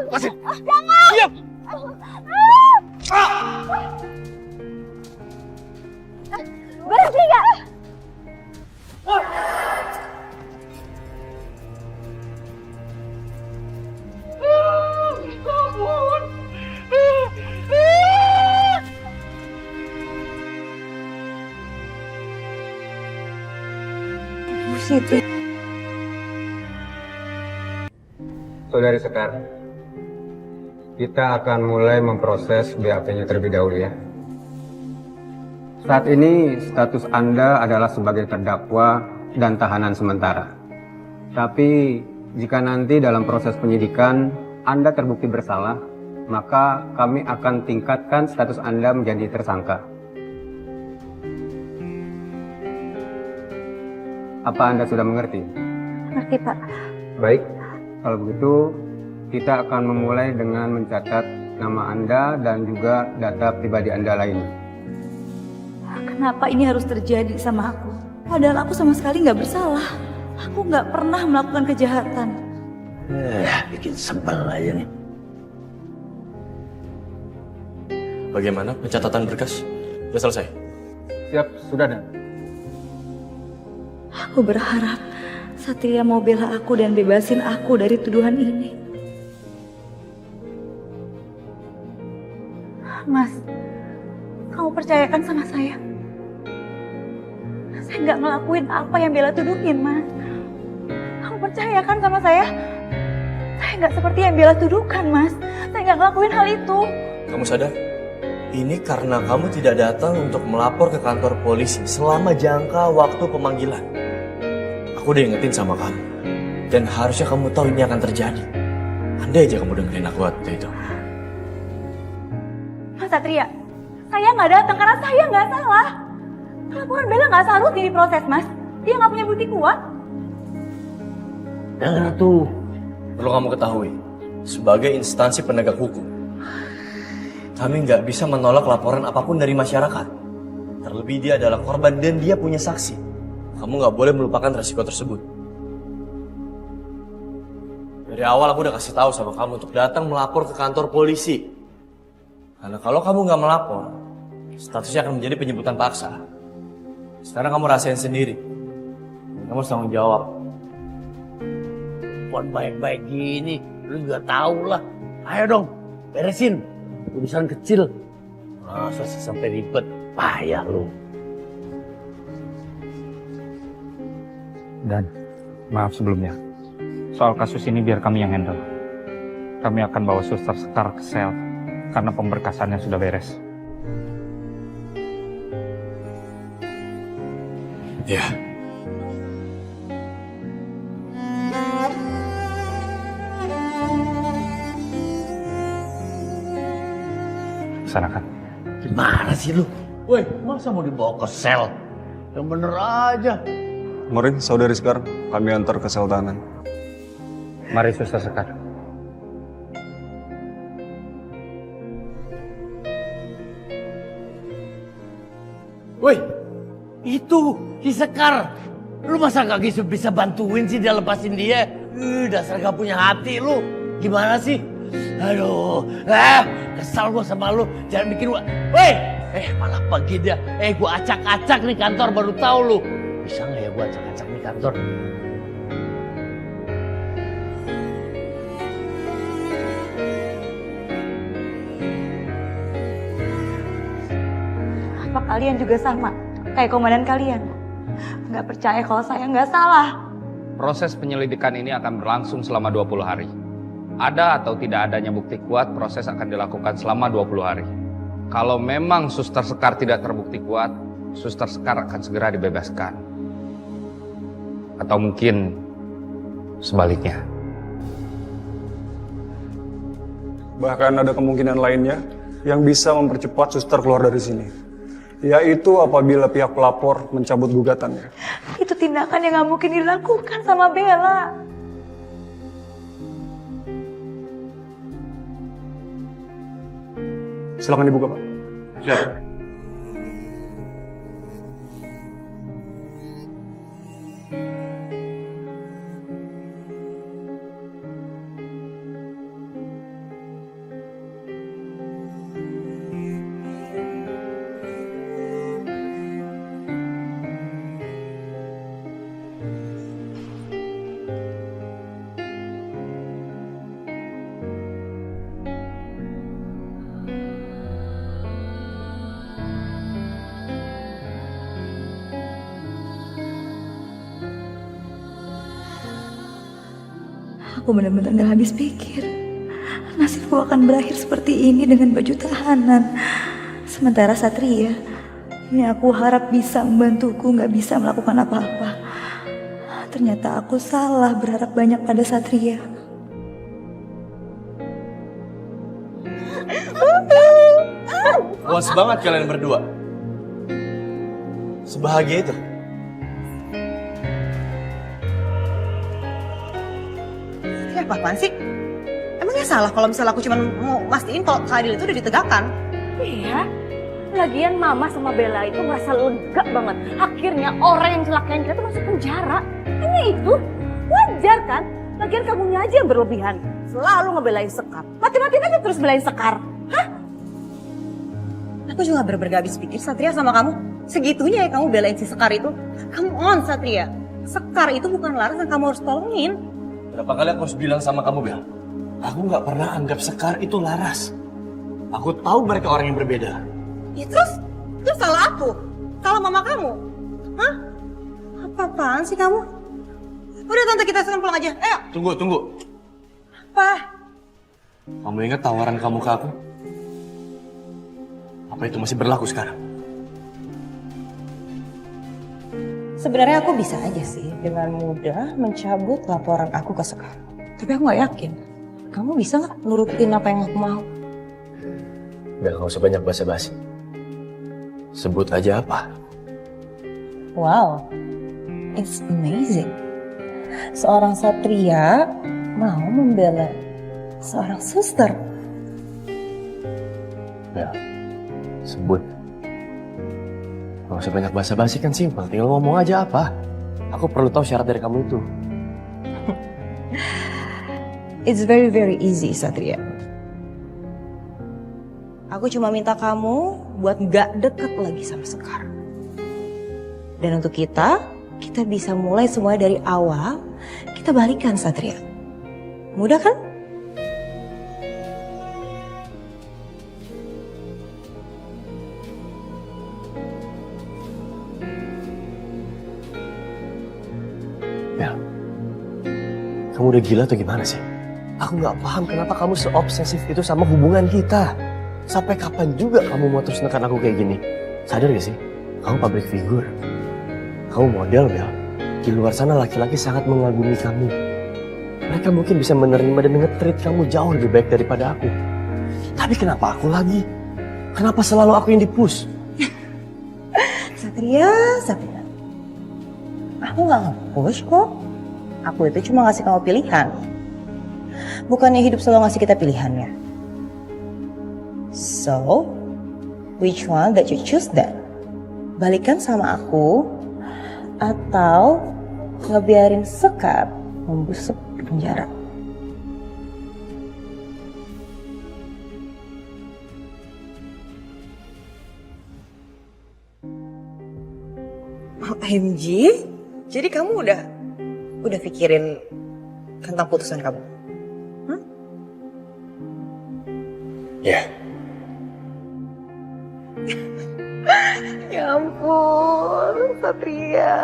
Lepasin! Jangan! Diam! Berhenti gak? Siti. Saudari Sekar, kita akan mulai memproses BAP-nya terlebih dahulu ya. Saat ini status Anda adalah sebagai terdakwa dan tahanan sementara. Tapi jika nanti dalam proses penyidikan Anda terbukti bersalah, maka kami akan tingkatkan status Anda menjadi tersangka. Apa Anda sudah mengerti? Ngerti, Pak. Baik, kalau begitu kita akan memulai dengan mencatat nama Anda dan juga data pribadi Anda lainnya. Kenapa ini harus terjadi sama aku? Padahal aku sama sekali nggak bersalah. Aku nggak pernah melakukan kejahatan. Bikin sebel aja nih. Bagaimana pencatatan berkas? Sudah selesai? Siap, sudah Dan. Aku berharap Satria mau bela aku dan bebasin aku dari tuduhan ini. Mas, kamu percayakan sama saya. Saya nggak ngelakuin apa yang Bella tuduhin, Mas. Kamu percayakan sama saya. Saya nggak seperti yang Bella tuduhkan, Mas. Saya nggak ngelakuin hal itu. Kamu sadar? Ini karena kamu tidak datang untuk melapor ke kantor polisi selama jangka waktu pemanggilan. Aku udah ingetin sama kamu. Dan harusnya kamu tahu ini akan terjadi. Andai aja kamu dengerin aku waktu itu. Mas Satria, saya nggak datang karena saya nggak salah. Laporan Bella nggak seharusnya diproses, Mas. Dia nggak punya bukti kuat. Dengar tuh. Perlu kamu ketahui, sebagai instansi penegak hukum, kami nggak bisa menolak laporan apapun dari masyarakat. Terlebih dia adalah korban dan dia punya saksi. Kamu nggak boleh melupakan resiko tersebut. Dari awal aku udah kasih tahu sama kamu untuk datang melapor ke kantor polisi. Karena kalau kamu nggak melapor, statusnya akan menjadi penjemputan paksa. Sekarang kamu rasain sendiri. Kamu harus tanggung jawab. Bukan baik-baik gini. Lu juga tahu lah. Ayo dong, beresin. Urusan kecil. Masa sih sampai ribet. Payah lu. Dan maaf sebelumnya, soal kasus ini biar kami yang handle. Kami akan bawa Suster Sekar ke sel karena pemberkasannya sudah beres. Ya. Sana kan? Gimana sih lu? Woi, masa mau dibawa ke sel? Yang bener aja. Mari, Saudari Sekar, kami antar ke sel tahanan. Mari Suster Sekar. Woi, itu si Sekar. Lu masa gak bisa bantuin sih dia lepasin dia? Dasar gak punya hati lu. Gimana sih? Aduh, kesal gua sama lu. Jangan bikin gua. Woi, malah pergi dia. Gua acak-acak nih kantor baru tahu lu. Bisa nggak ya gua acak-acak nih kantor? Apa kalian juga sama? Kayak komandan kalian? Nggak percaya kalau saya nggak salah. Proses penyelidikan ini akan berlangsung selama 20 hari. Ada atau tidak adanya bukti kuat, proses akan dilakukan selama 20 hari. Kalau memang Suster Sekar tidak terbukti kuat, Suster Sekar akan segera dibebaskan. Atau mungkin sebaliknya. Bahkan ada kemungkinan lainnya yang bisa mempercepat suster keluar dari sini. Yaitu apabila pihak pelapor mencabut gugatannya. Itu tindakan yang nggak mungkin dilakukan sama Bella. Silakan dibuka, Pak. Siap. Aku benar-benar gak habis pikir. Nasibku akan berakhir seperti ini dengan baju tahanan. Sementara Satria, yang aku harap bisa membantuku, gak bisa melakukan apa-apa. Ternyata aku salah berharap banyak pada Satria. Puas banget kalian berdua. Sebahagia itu. Ya apaan sih? Emangnya salah kalau misalnya aku cuma mau mastiin kalau keadilan itu udah ditegakkan? Iya. Lagian Mama sama Bella itu merasa lega banget. Akhirnya orang yang celakain kita tuh masuk penjara. Hanya itu. Wajar kan? Lagian kamunya aja yang berlebihan. Selalu ngebelain Sekar. Mati-matiin aja terus belain Sekar. Hah? Aku juga bener-bener gak habis pikir Satria sama kamu. Segitunya ya kamu belain si Sekar itu. Come on Satria. Sekar itu bukan Laras yang kamu harus tolongin. Berapa kali aku harus bilang sama kamu, Bel? Aku nggak pernah anggap Sekar itu Laras. Aku tahu mereka orang yang berbeda. Ya terus salah aku? Salah mama kamu? Hah? Apa-apaan sih kamu? Udah tante kita sekarang pulang aja. Ayo. Tunggu. Apa? Kamu ingat tawaran kamu ke aku? Apa itu masih berlaku sekarang? Sebenarnya aku bisa aja sih dengan mudah mencabut laporan aku ke Sekar. Tapi aku gak yakin. Kamu bisa gak nurutin apa yang aku mau? Bel, nggak usah banyak basa-basi. Sebut aja apa? Wow, it's amazing. Seorang Satria mau membela seorang suster. Bel, sebut. Nggak usah banyak basa-basi, kan simpel. Tinggal ngomong aja apa. Aku perlu tahu syarat dari kamu itu. It's very very easy Satria. Aku cuma minta kamu buat gak deket lagi sama Sekar. Dan untuk kita bisa mulai semua dari awal. Kita balikan Satria. Mudah kan? Bel, kamu udah gila atau gimana sih? Aku nggak paham kenapa kamu seobsesif itu sama hubungan kita. Sampai kapan juga kamu mau terus nekan aku kayak gini? Sadar gak sih? Kamu public figure. Kamu model, Bel. Di luar sana laki-laki sangat mengagumi kamu. Mereka mungkin bisa menerima dan nge-treat kamu jauh lebih baik daripada aku. Tapi kenapa aku lagi? Kenapa selalu aku yang di-push? Satria. Aku gak nge-push kok. Aku itu cuma ngasih kamu pilihan. Bukannya hidup selalu ngasih kita pilihannya. So, which one that you choose then? Balikan sama aku atau ngebiarin Sekar membusuk di penjara? OMG, jadi kamu udah pikirin tentang putusan kamu? Ya. Ya ampun, Satria.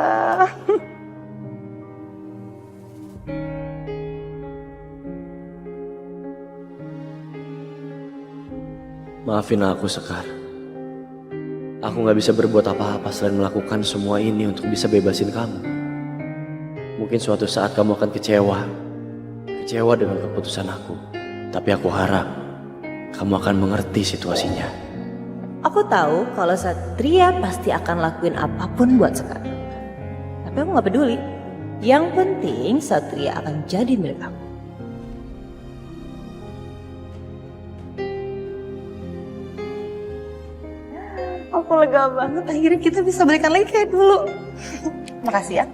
Maafin aku, Sekar. Aku nggak bisa berbuat apa-apa selain melakukan semua ini untuk bisa bebasin kamu. Mungkin suatu saat kamu akan kecewa dengan keputusan aku. Tapi aku harap kamu akan mengerti situasinya. Aku tahu kalau Satria pasti akan lakuin apapun buat Sekar. Tapi aku gak peduli. Yang penting Satria akan jadi milik aku. Aku lega banget. Akhirnya kita bisa balikan lagi kayak dulu. Makasih ya.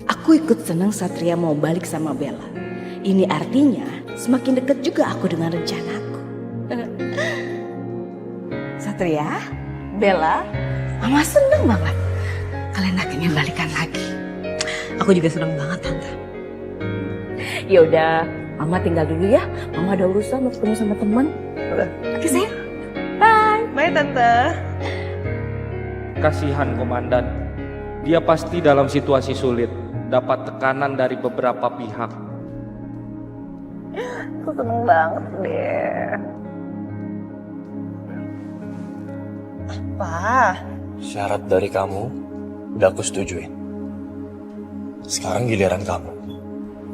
Aku ikut senang Satria mau balik sama Bella. Ini artinya semakin dekat juga aku dengan rencanaku. Satria, Bella, Mama seneng banget. Kalian akhirnya balikan lagi. Aku juga senang banget Tante. Ya udah, Mama tinggal dulu ya. Mama ada urusan mau ketemu sama teman. Oke sayang. Bye. Bye Tante. Kasihan komandan, dia pasti dalam situasi sulit, dapat tekanan dari beberapa pihak. Aku seneng banget deh. Apa? Syarat dari kamu udah aku setujuin. Sekarang giliran kamu.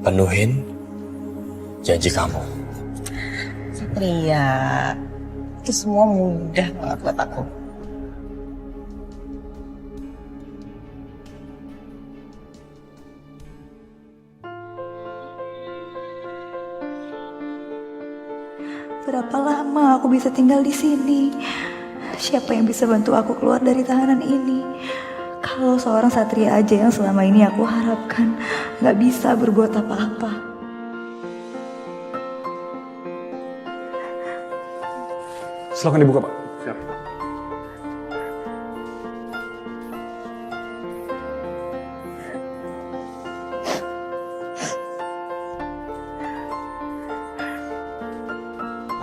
Penuhin janji kamu. Satria, itu semua mudah banget buat aku. Berapa lama aku bisa tinggal di sini? Siapa yang bisa bantu aku keluar dari tahanan ini? Kalau seorang Satria aja yang selama ini aku harapkan gak bisa berbuat apa-apa. Silakan dibuka, Pak. Siap.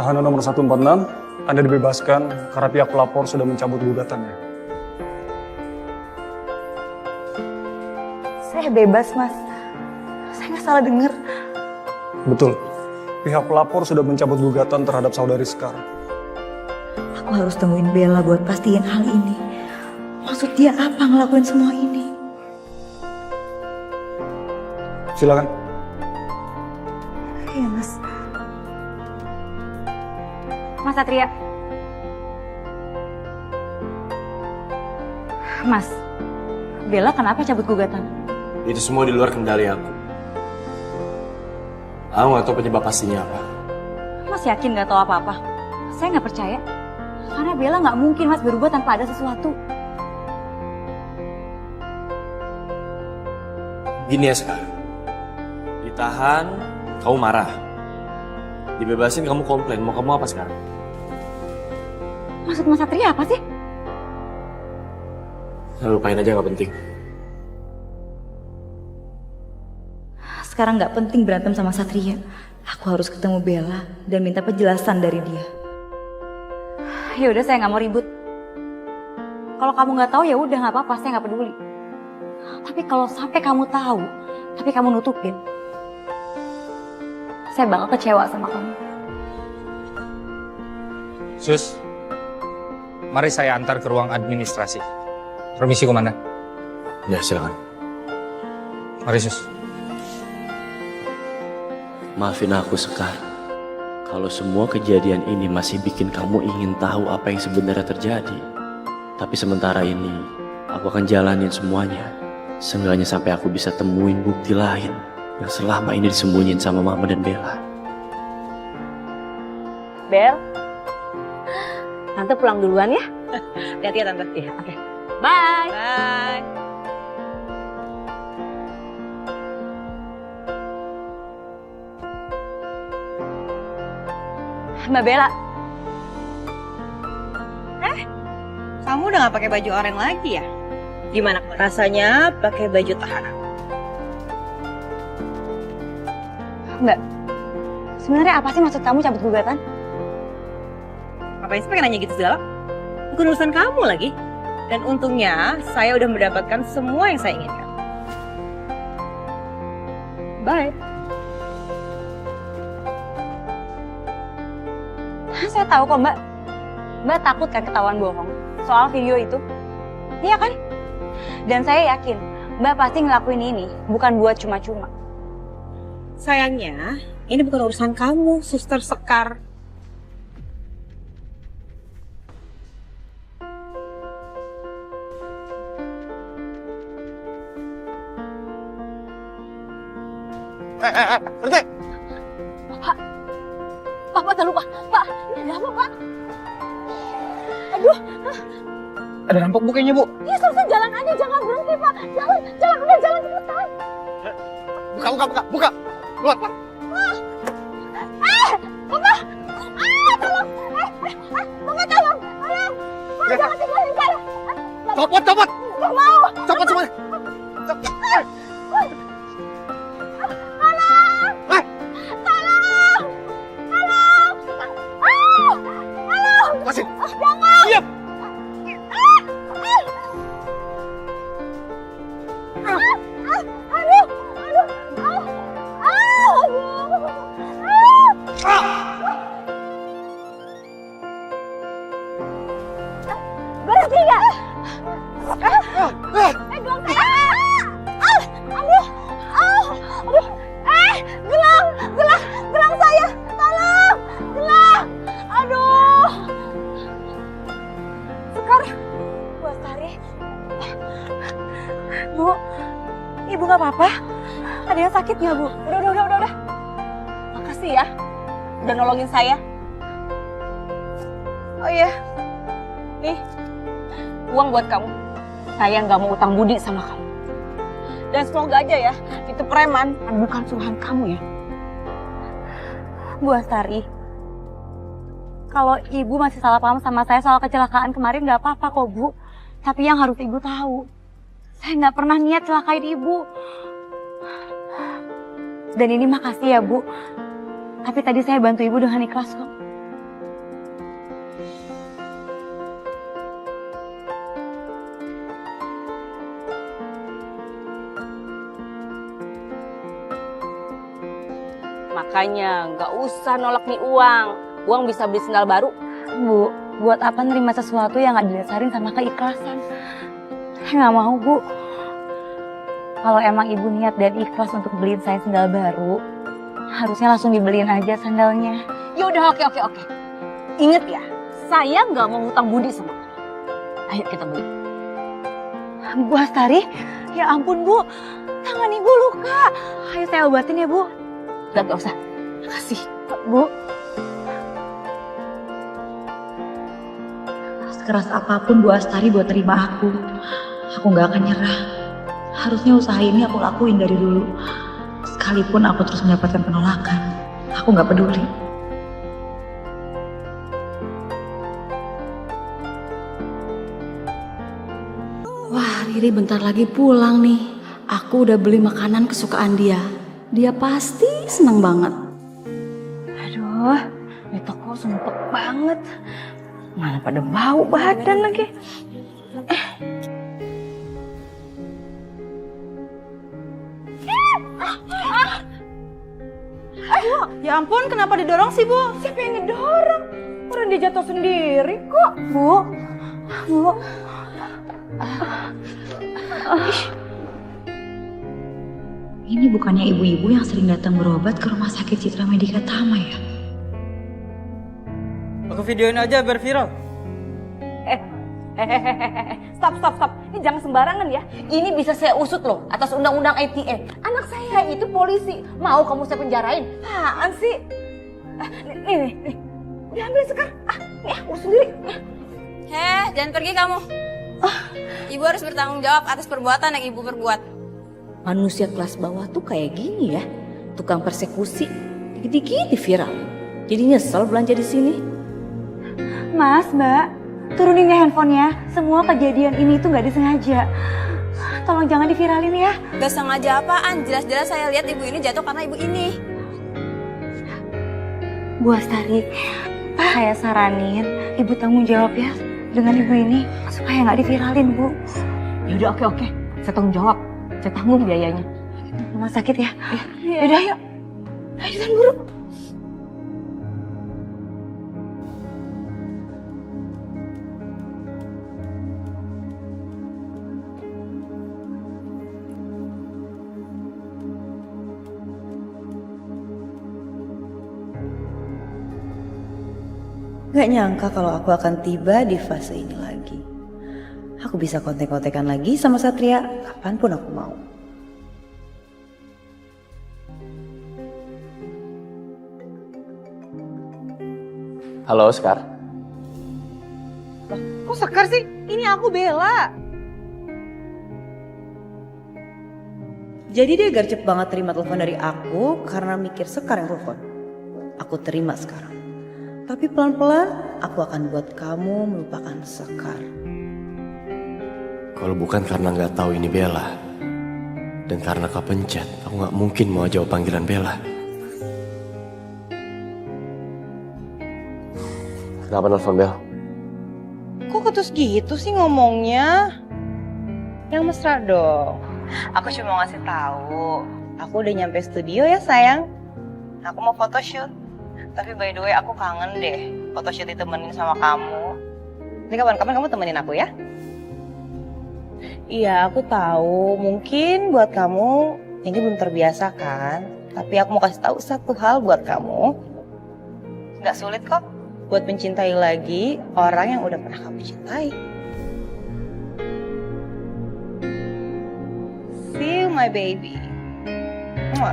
Tahanan nomor 146, Anda dibebaskan karena pihak pelapor sudah mencabut gugatannya. Saya bebas, Mas. Saya nggak salah dengar. Betul. Pihak pelapor sudah mencabut gugatan terhadap saudari Sekar. Aku harus temuin Bella buat pastiin hal ini. Maksud dia apa ngelakuin semua ini? Silakan. Iya, Mas. Mas Satria. Mas, Bella kenapa cabut gugatan? Itu semua di luar kendali aku. Aku nggak tahu penyebab pastinya apa. Mas yakin gak tahu apa-apa? Saya nggak percaya. Karena Bella nggak mungkin Mas berubah tanpa ada sesuatu. Gini ya sekarang. Ditahan, kamu marah. Dibebasin, kamu komplain. Mau kamu apa sekarang? Maksud Mas Satria apa sih? Lupain aja, nggak penting. Sekarang nggak penting berantem sama Satria. Aku harus ketemu Bella dan minta penjelasan dari dia. Ya udah, saya nggak mau ribut. Kalau kamu nggak tahu ya udah nggak apa-apa, saya nggak peduli. Tapi kalau sampai kamu tahu, tapi kamu nutupin, saya bakal kecewa sama kamu. Sus, mari saya antar ke ruang administrasi. Permisi komandan. Ya, silakan. Mari Sus. Maafin aku, Sekar. Kalau semua kejadian ini masih bikin kamu ingin tahu apa yang sebenarnya terjadi. Tapi sementara ini, aku akan jalanin semuanya. Seenggaknya sampai aku bisa temuin bukti lain yang selama ini disembunyiin sama Mama dan Bella. Bel, Tante pulang duluan ya. Hati-hati ya, Tante. Iya, oke. Bye. Bye. Mbak Bella, Kamu udah gak pakai baju oranye lagi ya? Gimana rasanya pakai baju tahanan? Mbak, sebenarnya apa sih maksud kamu cabut gugatan? Ngapain sih pakai nanya gitu segala? Bukan urusan kamu lagi. Dan untungnya saya udah mendapatkan semua yang saya inginkan. Bye. Saya tahu kok Mbak. Mbak takut kan ketahuan bohong soal video itu? Iya kan? Dan saya yakin Mbak pasti ngelakuin ini bukan buat cuma-cuma. Sayangnya, ini bukan urusan kamu, Suster Sekar. Berhenti! Pak, jangan lupa. Pak, ini ada apa, Pak? Aduh, Ada rampok bu kayaknya bu. ya selesai jalan aja, jangan berhenti, Pak. Jalan, udah jalan cepetan. Buka! Keluar, Pak! Papa! Tolong! Papa, tolong! Pak, jangan tinggalin saya! Copot! Gak mau! Copot semuanya! Masih! Diam! Bu, ibu nggak apa-apa? Ada yang sakit nggak, Bu? Udah. Makasih ya, udah nolongin saya. Oh iya, nih, uang buat kamu. Saya nggak mau utang budi sama kamu. Dan semoga aja ya, itu preman bukan suruhan kamu ya. Bu Astari, kalau ibu masih salah paham sama saya soal kecelakaan kemarin nggak apa-apa kok, Bu. Tapi yang harus ibu tahu, saya nggak pernah niat celakain ibu. Dan ini makasih ya, Bu. Tapi tadi saya bantu ibu dengan ikhlas kok. Makanya nggak usah nolak nih uang. Uang bisa beli sendal baru. Bu, buat apa nerima sesuatu yang nggak didasarin sama keikhlasan? Saya nggak mau, Bu. Kalau emang ibu niat dan ikhlas untuk beliin saya sendal baru, harusnya langsung dibeliin aja sandalnya. Ya udah, oke. Ingat ya, saya nggak mau hutang budi sama kamu. Ayo kita beli. Bu Astari, ya ampun Bu, tangan ibu luka. Ayo saya obatin ya Bu. Gak usah. Makasih, Bu. Sekeras apapun Bu Astari buat terima aku gak akan nyerah. Harusnya usaha ini aku lakuin dari dulu. Sekalipun aku terus mendapatkan penolakan, aku gak peduli. Wah, Riri bentar lagi pulang nih. Aku udah beli makanan kesukaan dia. Dia pasti seneng banget. Aduh, di toko sumpek banget. Mana pada bau badan lagi. Ya ampun, kenapa didorong sih, Bu? Siapa yang ngedorong? Orang dia jatuh sendiri kok. Bu. Ini bukannya ibu-ibu yang sering datang berobat ke rumah sakit Citra Medika Tama ya? Aku videoin aja biar viral. Stop. Ini jangan sembarangan ya. Ini bisa saya usut loh atas undang-undang ITE. Anak saya itu polisi. Mau kamu saya penjarain? Apaan sih? Nih. Diambil sekarang. Nih, urus sendiri. Jangan pergi kamu. Ibu harus bertanggung jawab atas perbuatan yang ibu perbuat. Manusia kelas bawah tuh kayak gini ya. Tukang persekusi. Dikit-dikit viral. Jadi nyesel belanja di sini. Mas, Mbak, turunin ya handphonenya. Semua kejadian ini tuh nggak disengaja. Tolong jangan diviralin ya. Gak sengaja apaan, jelas-jelas saya lihat ibu ini jatuh karena ibu ini. Bu Astari, saya saranin ibu tanggung jawab ya dengan ibu ini supaya nggak diviralin, Bu. Ya udah, oke. Saya tanggung jawab. Saya tanggung biayanya. Rumah sakit ya. Ya udah, yuk. Ayo dan buru. Gak nyangka kalau aku akan tiba di fase ini lagi. Aku bisa kontek-kontekan lagi sama Satria kapanpun aku mau. Halo, Sekar. Kok Sekar sih? Ini aku Bella. Jadi dia gercep banget terima telepon dari aku karena mikir Sekar yang telepon. Aku terima sekarang. Tapi pelan-pelan aku akan buat kamu melupakan Sekar. Kalau bukan karena nggak tahu ini Bella, dan karena kau pencet, aku nggak mungkin mau jawab panggilan Bella. Kenapa nelfon Bel? Kok ketus gitu sih ngomongnya? Yang mesra dong. Aku cuma mau ngasih tahu. Aku udah nyampe studio ya sayang. Aku mau photoshoot. Tapi by the way aku kangen deh photoshoot ditemenin sama kamu. Ini kapan-kapan kamu temenin aku ya? Iya aku tahu mungkin buat kamu ini belum terbiasa kan. Tapi aku mau kasih tahu satu hal buat kamu. Gak sulit kok buat mencintai lagi orang yang udah pernah kamu cintai. my baby. Mwah.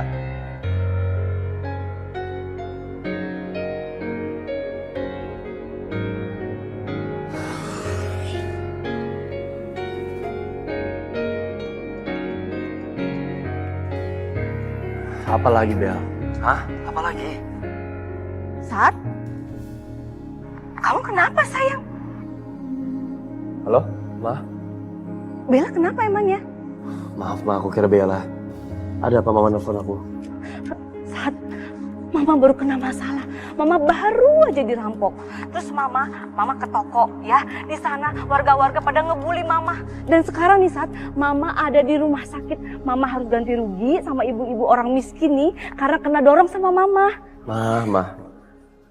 Apa lagi, Bel? Hah? Apa lagi? Sat? Kamu kenapa sayang? Halo, Ma? Bella kenapa emangnya? Maaf, Ma, aku kira Bella. Ada apa Mama nelfon aku? Sat, Mama baru kena masalah. Mama baru aja dirampok. Terus Mama ke toko ya. Di sana warga-warga pada ngebully Mama. Dan sekarang nih Sat, Mama ada di rumah sakit. Mama harus ganti rugi sama ibu-ibu orang miskin nih karena kena dorong sama Mama. Ma,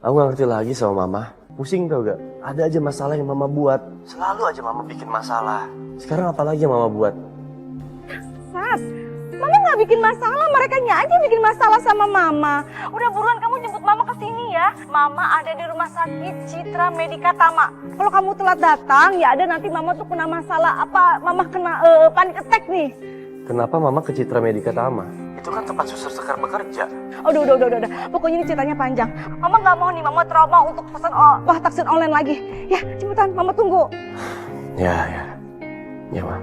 aku gak ngerti lagi sama Mama. Pusing tau gak? Ada aja masalah yang Mama buat. Selalu aja Mama bikin masalah. Sekarang apa lagi yang Mama buat? Sat, Mama nggak bikin masalah, merekanya aja bikin masalah sama Mama. Udah buruan kamu jemput Mama ke sini ya. Mama ada di rumah sakit Citra Medika Tama. Kalau kamu telat datang, ya ada nanti Mama tuh kena masalah apa? Mama kena panic attack nih. Kenapa Mama ke Citra Medika Tama? Itu kan tempat Suster Sekar bekerja. Udah. Pokoknya ini ceritanya panjang. Mama nggak mau nih, Mama trauma untuk pesan taksi online lagi. Ya, cepetan, Mama tunggu. Ya, Ma.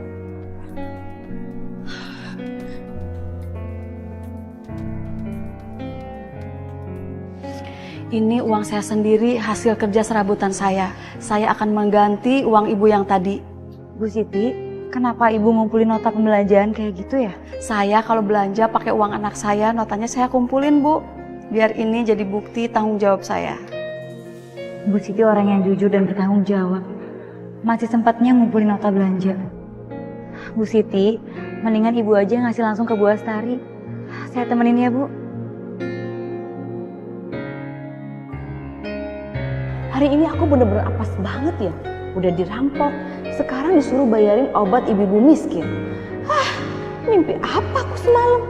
Ini uang saya sendiri hasil kerja serabutan saya. Saya akan mengganti uang ibu yang tadi. Bu Siti, kenapa ibu ngumpulin nota pembelanjaan kayak gitu ya? Saya kalau belanja pakai uang anak saya, notanya saya kumpulin, Bu. Biar ini jadi bukti tanggung jawab saya. Bu Siti orang yang jujur dan bertanggung jawab. Masih sempatnya ngumpulin nota belanja. Bu Siti, mendingan ibu aja ngasih langsung ke Bu Astari. Saya temenin ya, Bu. Hari ini aku bener-bener apes banget ya. Udah dirampok, sekarang disuruh bayarin obat ibu-ibu miskin. Mimpi apa aku semalam?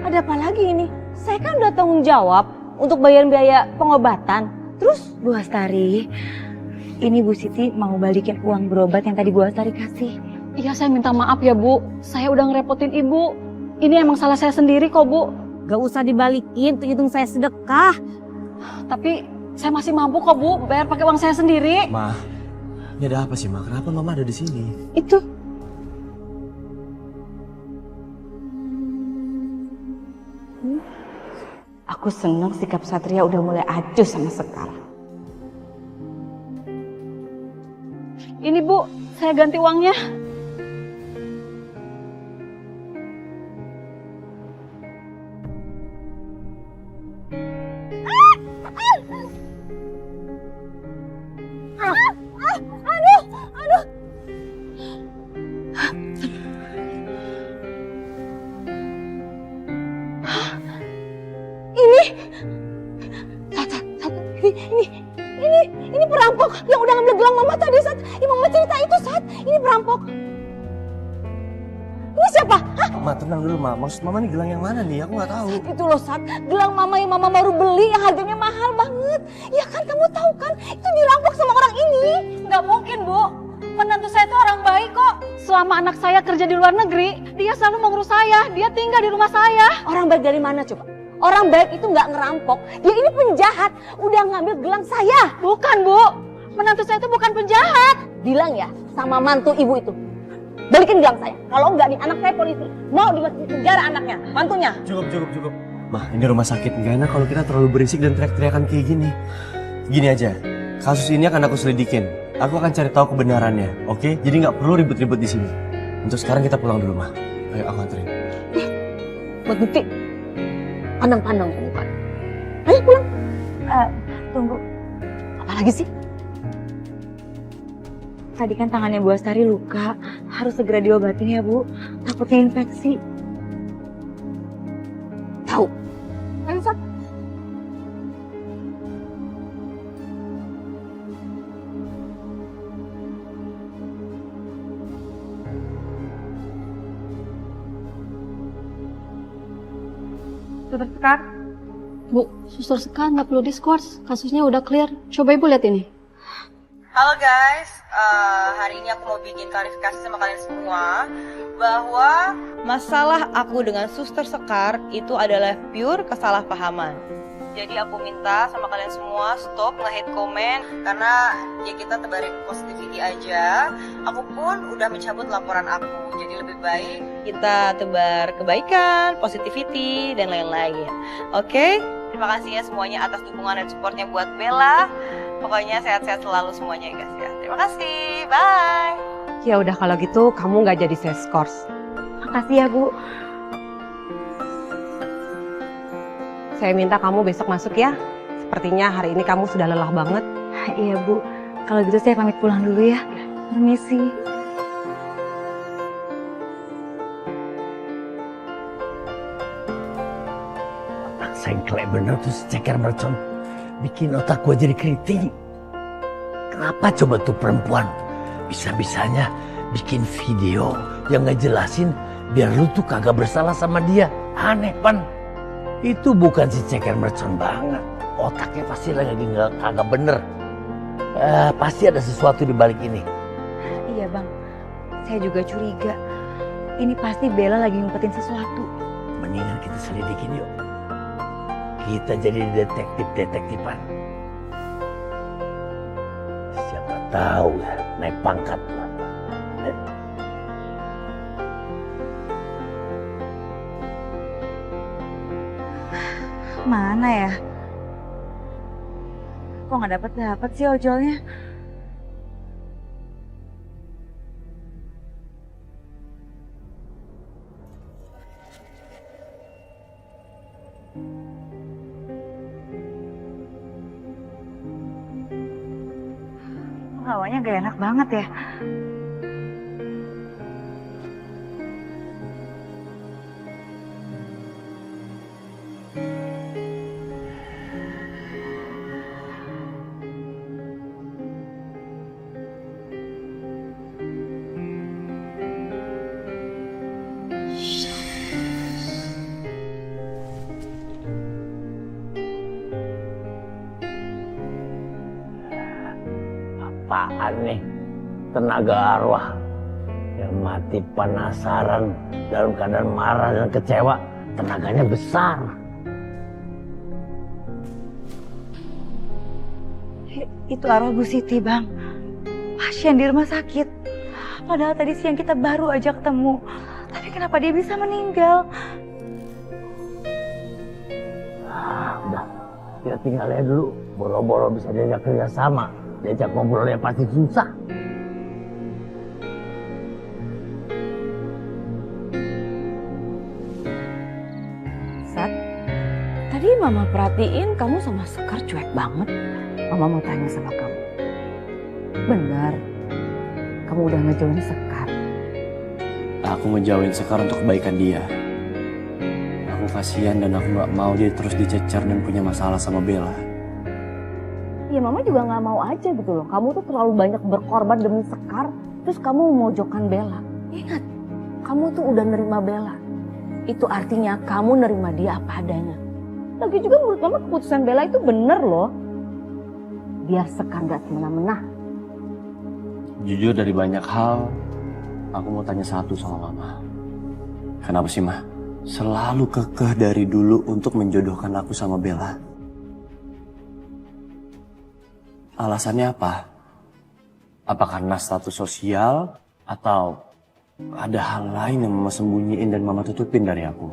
Ada apa lagi ini? Saya kan udah tanggung jawab untuk bayarin biaya pengobatan. Terus? Bu Astari, ini Bu Siti mau balikin uang berobat yang tadi Bu Astari kasih. Iya, saya minta maaf ya, Bu. Saya udah ngerepotin ibu. Ini emang salah saya sendiri kok, Bu. Gak usah dibalikin, tuh hitung saya sedekah. Tapi saya masih mampu kok, Bu, bayar pakai uang saya sendiri. Ma, ini ada apa sih, Ma? Kenapa Mama ada di sini? Itu. Aku seneng sikap Satria udah mulai acuh sama Sekar. Ini, Bu, saya ganti uangnya. Ini perampok yang udah ngambil gelang Mama tadi saat Mama cerita itu saat ini perampok. Ini siapa? Hah? Ma, tenang dulu, Ma. Maksud Mama nih gelang yang mana nih? Aku nggak tahu. Itu loh Sat, gelang Mama yang Mama baru beli yang harganya mahal banget. Ya kan kamu tahu kan, itu dirampok sama orang ini. Nggak mungkin, Bu. Menantu saya itu orang baik kok. Selama anak saya kerja di luar negeri, dia selalu mengurus saya. Dia tinggal di rumah saya. Orang baik dari mana coba? Orang baik itu nggak ngerampok. Dia ini penjahat. Udah ngambil gelang saya. Bukan, Bu. Menantu saya itu bukan penjahat. Bilang ya sama mantu ibu itu. Balikin gelang saya. Kalau enggak nih anak saya polisi. Mau dimasukin penjara anaknya, mantunya. Cukup. Ma, ini rumah sakit. Nggak enak kalau kita terlalu berisik dan teriak-teriakan kayak gini. Gini aja, kasus ini akan aku selidikin. Aku akan cari tahu kebenarannya, oke? Jadi nggak perlu ribut-ribut di sini. Untuk sekarang kita pulang dulu, Ma. Ayo, aku anterin. Buat bukti. Pandang-pandang ke muka. Ayo pulang. Tunggu, Apa lagi sih? tadi kan tangannya Bu Astari luka. Harus segera diobatin ya, Bu. Takutnya infeksi. Tahu. Ayo Sat. Suster Sekar, Bu, Suster Sekar nggak perlu diskors, kasusnya udah clear. Coba ibu lihat ini. Halo guys, hari ini aku mau bikin klarifikasi sama kalian semua bahwa masalah aku dengan Suster Sekar itu adalah pure kesalahpahaman. Jadi aku minta sama kalian semua stop nge-hate comment karena ya kita tebarin positivity aja. Aku pun udah mencabut laporan aku. Jadi lebih baik kita tebar kebaikan, positivity dan lain-lain. Oke? Terima kasih ya semuanya atas dukungan dan supportnya buat Bella. Pokoknya sehat-sehat selalu semuanya ya guys ya. Terima kasih. Bye. Ya udah kalau gitu kamu nggak jadi seskors. Makasih ya Bu. Saya minta kamu besok masuk ya. Sepertinya hari ini kamu sudah lelah banget. Iya Bu, kalau gitu saya pamit pulang dulu ya. Permisi. Sengklek bener tuh si Ceker Mercon. Bikin otak gue jadi keriting. Kenapa coba tuh perempuan bisa-bisanya bikin video yang ngejelasin biar lu tuh kagak bersalah sama dia. Aneh Pan. Itu bukan si Ceker Mercon banget. Otaknya pasti lagi kagak bener. Pasti ada sesuatu di balik ini. Iya Bang, saya juga curiga. Ini pasti Bella lagi ngumpetin sesuatu. Mendingan kita selidikin yuk. Kita jadi detektif-detektifan. Siapa tahu ya, naik pangkat. Mana ya? Kok nggak dapet sih ojolnya? Hawanya gak enak banget ya. Apaan nih? Tenaga arwah yang mati penasaran dalam keadaan marah dan kecewa. Tenaganya besar. Itu arwah Bu Siti Bang. Pasien di rumah sakit. Padahal tadi siang kita baru aja ketemu. Tapi kenapa dia bisa meninggal? Udah, kita tinggal aja dulu. Boro-boro bisa diajak kerja sama. Diajak ngobrolnya pasti susah. Sat, tadi Mama perhatiin kamu sama Sekar cuek banget. Mama mau tanya sama kamu. Benar, kamu udah ngejauhin Sekar? Aku ngejauhin Sekar untuk kebaikan dia. Aku kasihan dan aku gak mau dia terus dicecer dan punya masalah sama Bella. Ya Mama juga gak mau aja gitu loh. Kamu tuh terlalu banyak berkorban demi Sekar, terus kamu memojokkan Bella. Ingat, kamu tuh udah nerima Bella. Itu artinya kamu nerima dia apa adanya. Lagi juga menurut Mama keputusan Bella itu bener loh. Biar Sekar gak semena-mena. Jujur dari banyak hal, aku mau tanya satu sama Mama. Kenapa sih Ma? Selalu kekeh dari dulu untuk menjodohkan aku sama Bella. Alasannya apa? Apa karena status sosial atau ada hal lain yang Mama sembunyiin dan Mama tutupin dari aku?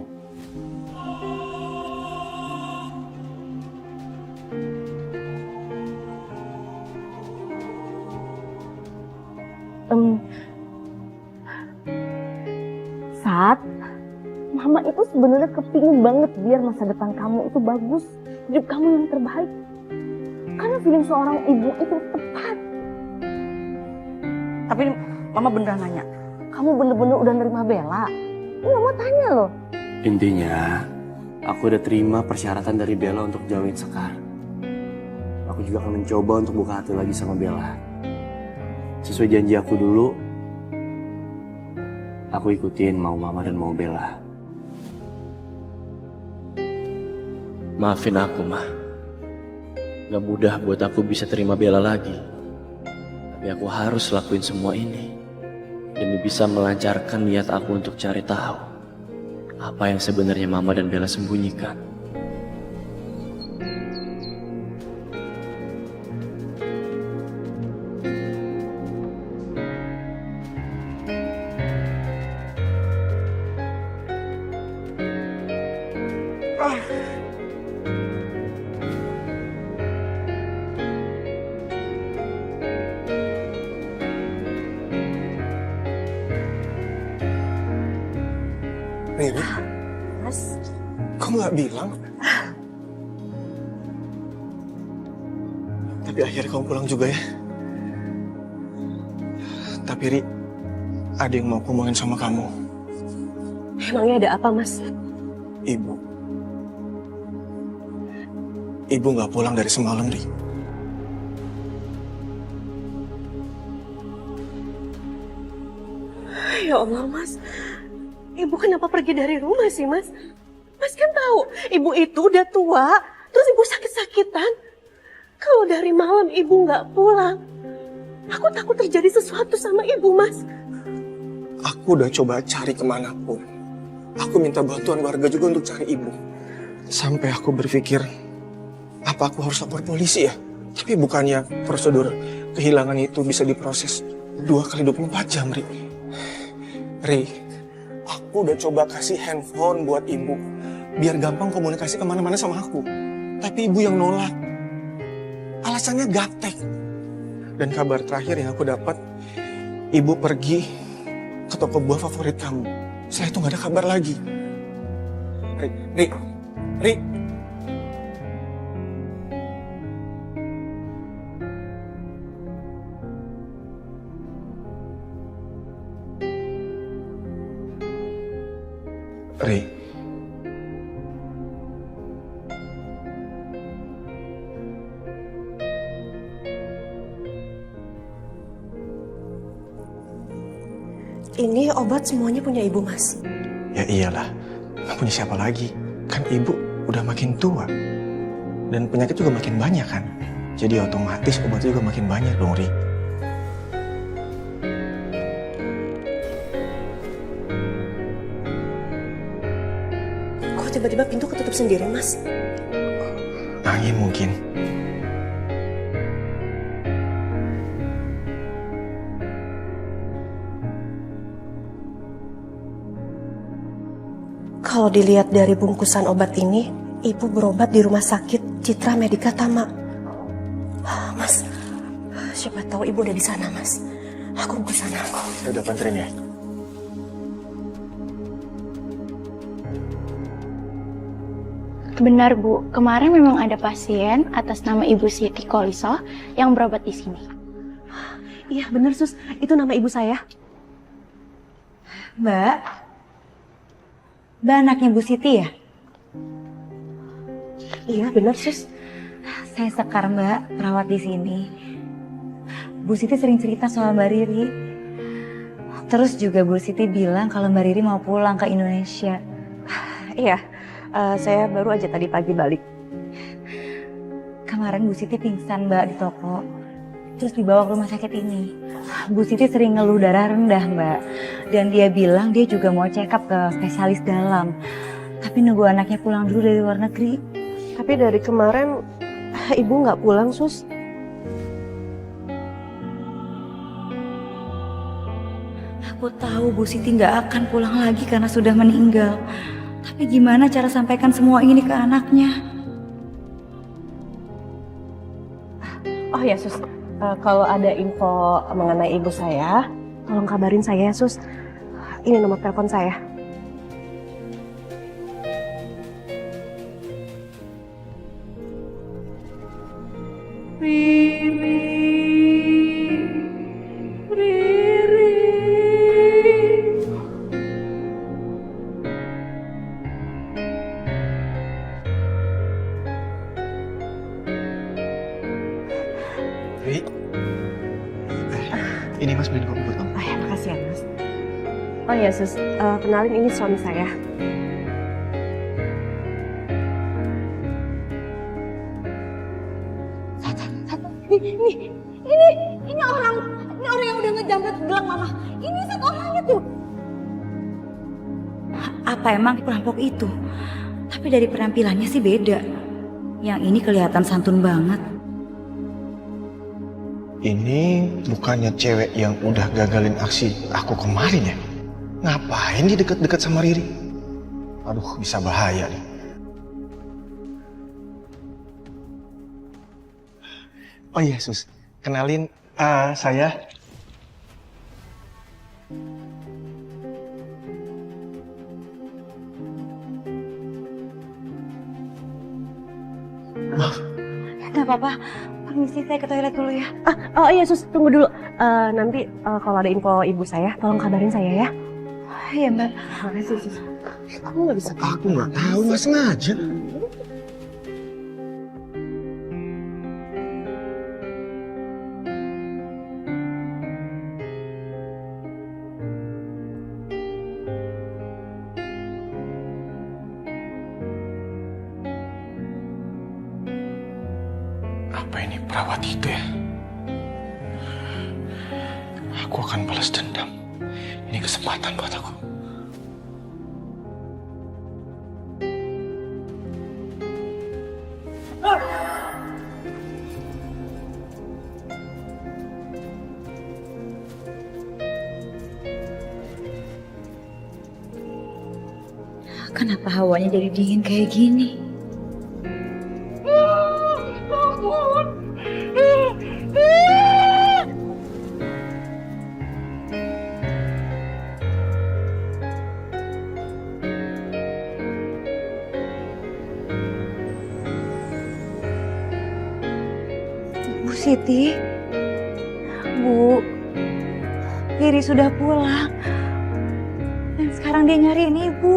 Saat Mama itu sebenarnya kepingin banget biar masa depan kamu itu bagus, hidup kamu yang terbaik. Karena feeling seorang ibu itu tepat. Tapi Mama beneran nanya, kamu bener-bener udah nerima Bella? Ini Mama tanya loh. Intinya, aku udah terima persyaratan dari Bella untuk jauhin Sekar. Aku juga akan mencoba untuk buka hati lagi sama Bella. Sesuai janji aku dulu, aku ikutin mau Mama dan mau Bella. Maafin aku, Ma. Gak mudah buat aku bisa terima Bella lagi. Tapi aku harus lakuin semua ini demi bisa melancarkan niat aku untuk cari tahu apa yang sebenarnya Mama dan Bella sembunyikan. Riri, Mas, kok nggak bilang? Tapi akhirnya kamu pulang juga ya. Tapi Ri, ada yang mau aku omongin sama kamu. Emangnya ada apa, Mas? Ibu nggak pulang dari semalam, Ri. Ya Allah, Mas. Ibu kenapa pergi dari rumah sih, Mas? Mas kan tahu, ibu itu udah tua, terus ibu sakit-sakitan. Kalau dari malam ibu nggak pulang, aku takut terjadi sesuatu sama ibu, Mas. Aku udah coba cari kemanapun. Aku minta bantuan warga juga untuk cari ibu. Sampai aku berpikir, apa aku harus lapor polisi ya? Tapi bukannya prosedur kehilangan itu bisa diproses 2x24 jam, Ri. Ri, aku udah coba kasih handphone buat ibu, biar gampang komunikasi kemana-mana sama aku. Tapi ibu yang nolak. Alasannya gaptek. Dan kabar terakhir yang aku dapat, ibu pergi ke toko buah favorit kamu. Setelah itu gak ada kabar lagi. Ri. Ri. Ini obat semuanya punya ibu, Mas. Ya iyalah, nggak punya siapa lagi? Kan ibu udah makin tua. Dan penyakit juga makin banyak kan? Jadi otomatis obatnya juga makin banyak dong, Ri. Kok tiba-tiba pintu ketutup sendiri, Mas? Angin mungkin. Kalau dilihat dari bungkusan obat ini, ibu berobat di rumah sakit Citra Medika Tama. Mas, siapa tahu ibu udah di sana, Mas. Aku mau ke sana. Saya udah bantuin ya. Benar, Bu. Kemarin memang ada pasien atas nama Ibu Siti Koliso yang berobat di sini. Iya, benar, Sus. Itu nama ibu saya. Mbak anaknya Bu Siti ya? Iya, benar, Sus. Saya Sekar, Mbak, perawat di sini. Bu Siti sering cerita soal Mbak Riri. Terus juga Bu Siti bilang kalau Mbak Riri mau pulang ke Indonesia. Iya, saya baru aja tadi pagi balik. Kemarin Bu Siti pingsan, Mbak, di toko. Terus dibawa ke rumah sakit ini. Bu Siti sering ngeluh darah rendah, Mbak. Dan dia bilang dia juga mau check up ke spesialis dalam. Tapi nunggu anaknya pulang dulu dari luar negeri. Tapi dari kemarin ibu nggak pulang, Sus. Aku tahu Bu Siti nggak akan pulang lagi karena sudah meninggal. Tapi gimana cara sampaikan semua ini ke anaknya? Oh ya, Sus. Kalau ada info mengenai ibu saya, tolong kabarin saya ya, Sus. Ini nomor telepon saya. Ri. Ini Mas beliin kopi buat kamu. Oh ya, makasih ya, Mas. Oh ya, Sus. Kenalin, ini suami saya. Ini orang yang udah ngejambret gelang mama. Ini satu orangnya tuh. Apa emang perampok itu? Tapi dari penampilannya sih beda. Yang ini kelihatan santun banget. Ini bukannya cewek yang udah gagalin aksi aku kemarin ya? Ngapain dia deket-deket sama Riri? Aduh, bisa bahaya nih. Oh iya, Sus. Kenalin, saya. Maaf. Gak apa-apa. Permisi, saya ke toilet dulu ya. Oh iya sus, tunggu dulu. Nanti kalau ada info ibu saya, tolong kabarin saya ya. Iya mbak. Makasih sus. Kamu nggak bisa aku nggak tahu, nggak sengaja. Apa ini perawat itu ya? Aku akan balas dendam. Ini kesempatan buat aku. Kenapa hawanya jadi dingin kayak gini? Bu Siti, Bu, Riri sudah pulang. Dan sekarang dia nyariin Ibu.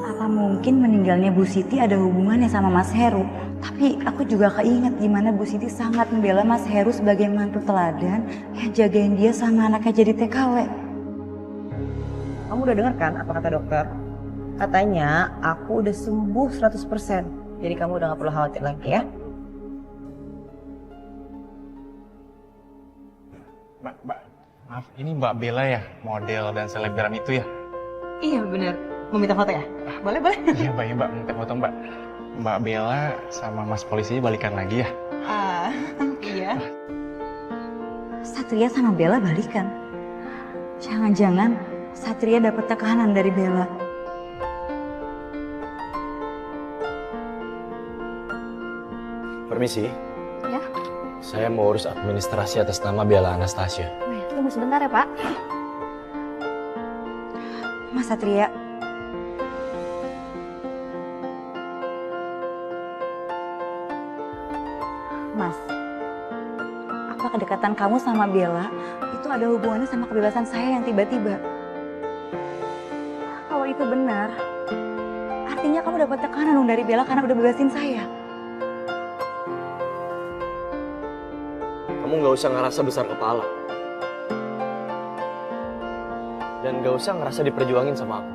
Apa mungkin meninggalnya Bu Siti ada hubungannya sama Mas Heru? Tapi aku juga keinget gimana Bu Siti sangat membela Mas Heru sebagai mantu teladan yang jagain dia sama anaknya jadi TKW. Kamu udah dengar kan apa kata dokter? Katanya aku udah sembuh 100%. Jadi kamu udah gak perlu khawatir lagi ya. Mbak, maaf, ini Mbak Bella ya, model dan selebgram itu ya? Iya bener. Mau minta foto ya? Boleh, boleh. Iya Mbak, ya Mbak, minta foto Mbak. Mbak Bella sama Mas polisinya balikan lagi ya? Iya. Satria sama Bella balikan. Jangan-jangan Satria dapat tekanan dari Bella. Permisi. Ya. Saya mau urus administrasi atas nama Bella Anastasia. Tunggu sebentar ya Pak. Mas Satria. Mas, apa kedekatan kamu sama Bella itu ada hubungannya sama kebebasan saya yang tiba-tiba? Kalau itu benar, artinya kamu dapat tekanan dong dari Bella karena udah bebasin saya. Kamu nggak usah ngerasa besar kepala. Dan nggak usah ngerasa diperjuangin sama aku.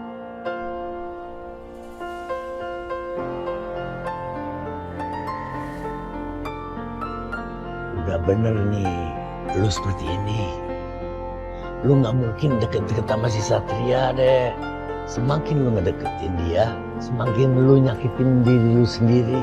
Udah bener nih, lu seperti ini. Lu nggak mungkin deket-deket sama si Satria deh. Semakin lu ngedeketin dia, semakin lu nyakitin diri lu sendiri.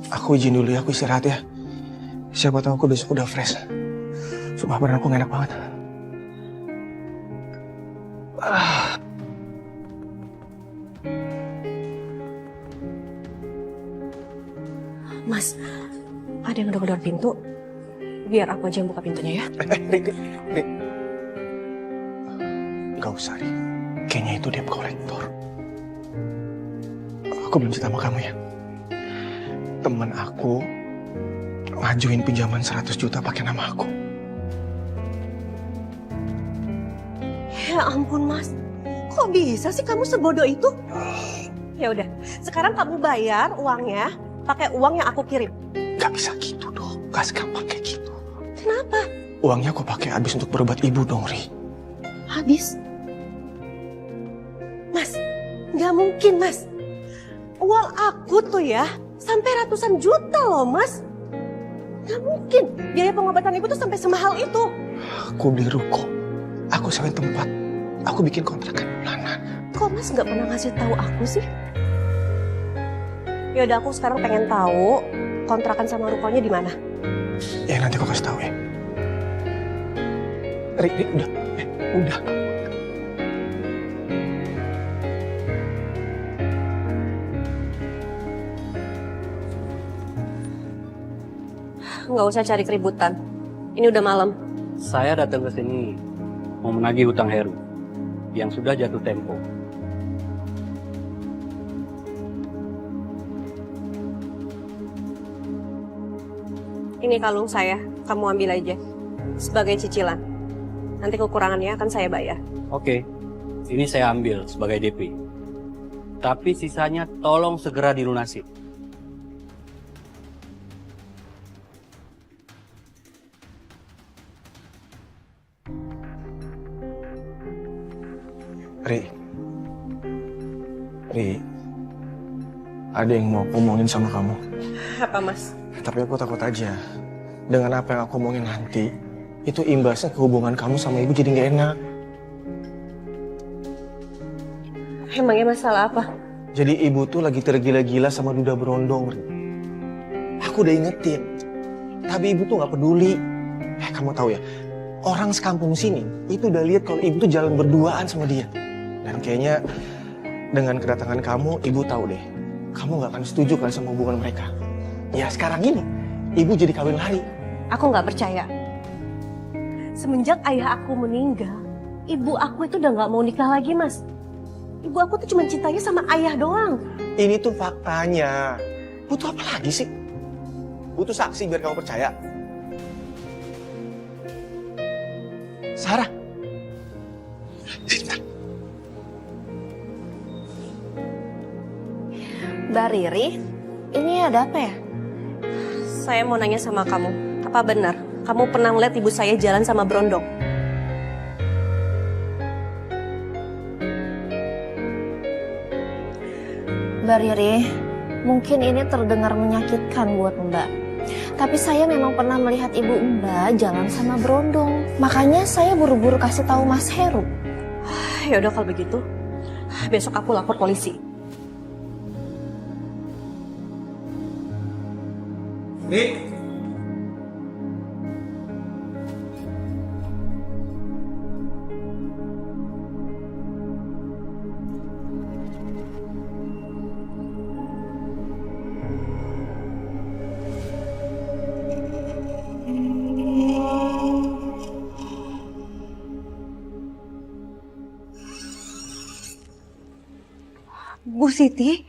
Aku izin dulu ya, aku istirahat ya. Siapa tahu aku besok udah fresh. Sumpah beneran aku gak enak banget. Mas, ada yang gedor-gedor pintu. Biar aku aja yang buka pintunya ya. Rik. Gak usah, Rik. Kayaknya itu debt collector. Aku belum cerita sama kamu ya. Temen aku ngajuin pinjaman 100 juta pakai nama aku. Ya ampun Mas, kok bisa sih kamu sebodoh itu? Ya udah, sekarang kamu bayar uangnya pakai uang yang aku kirim. Gak bisa gitu dong, gak segampang kayak gitu. Kenapa? Uangnya aku pakai habis untuk berobat ibu dong, Ri. Habis? Mas, nggak mungkin Mas. Uang aku tuh ya sampai ratusan juta loh Mas. Nggak mungkin biaya pengobatan ibu tuh sampai semahal itu. Aku beli ruko, aku sewain tempat, aku bikin kontrakan bulanan. Kok Mas nggak pernah ngasih tahu aku sih? Ya udah, aku sekarang pengen tahu kontrakan sama rukonya di mana. Ya nanti aku kasih tahu ya. Rik, udah. Udah. Nggak usah cari keributan. Ini udah malam. Saya datang ke sini mau menagih hutang Heru yang sudah jatuh tempo. Ini kalung saya, kamu ambil aja. Sebagai cicilan. Nanti kekurangannya akan saya bayar. Oke, ini saya ambil sebagai DP. Tapi sisanya tolong segera dilunasi. Ri, ada yang mau aku omongin sama kamu. Apa Mas? Tapi aku takut aja. Dengan apa yang aku omongin nanti, itu imbasnya ke hubungan kamu sama ibu jadi gak enak. Emangnya masalah apa? Jadi ibu tuh lagi tergila-gila sama duda berondong, Ri. Aku udah ingetin. Tapi ibu tuh gak peduli. Kamu tahu ya, orang sekampung sini itu udah lihat kalau ibu tuh jalan berduaan sama dia. Dan kayaknya dengan kedatangan kamu, ibu tahu deh, kamu gak akan setuju kan sama hubungan mereka. Ya sekarang ini, ibu jadi kawin lari. Aku nggak percaya. Semenjak ayah aku meninggal, ibu aku itu udah nggak mau nikah lagi Mas. Ibu aku tuh cuma cintanya sama ayah doang. Ini tuh faktanya. Butuh apa lagi sih? Butuh saksi biar kamu percaya. Sarah. Sebentar. Mbak Riri, ini ada apa ya? Saya mau nanya sama kamu, apa benar kamu pernah melihat ibu saya jalan sama Berondong? Mbak Riri, mungkin ini terdengar menyakitkan buat Mbak. Tapi saya memang pernah melihat ibu Mbak jalan sama Berondong. Makanya saya buru-buru kasih tahu Mas Heru. Ya udah kalau begitu, besok aku lapor polisi. Rik. Bu Siti?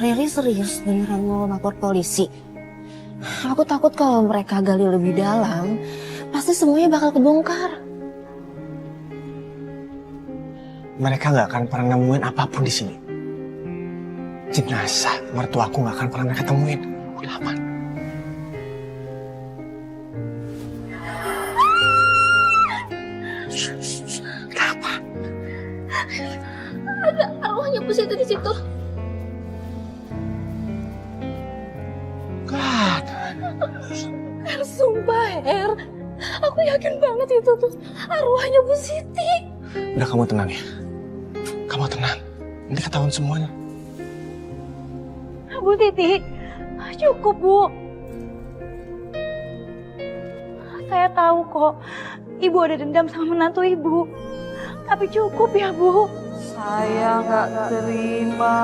Riri serius beneran mau lapor polisi. Aku takut kalau mereka gali lebih dalam, pasti semuanya bakal kebongkar. Mereka nggak akan pernah nemuin apapun di sini. Jenazah mertuaku nggak akan pernah mereka temuin. Udah aman. Kenapa? Ada arwahnya Bu Siti di situ. God. Her, sumpah Her. Aku yakin banget itu tuh arwahnya Bu Siti. Udah kamu tenang ya. Kamu tenang. Nanti ketahuan semuanya. Bu Titi, cukup Bu. Saya tahu kok, ibu ada dendam sama menantu ibu. Tapi cukup ya, Bu. Saya nggak terima.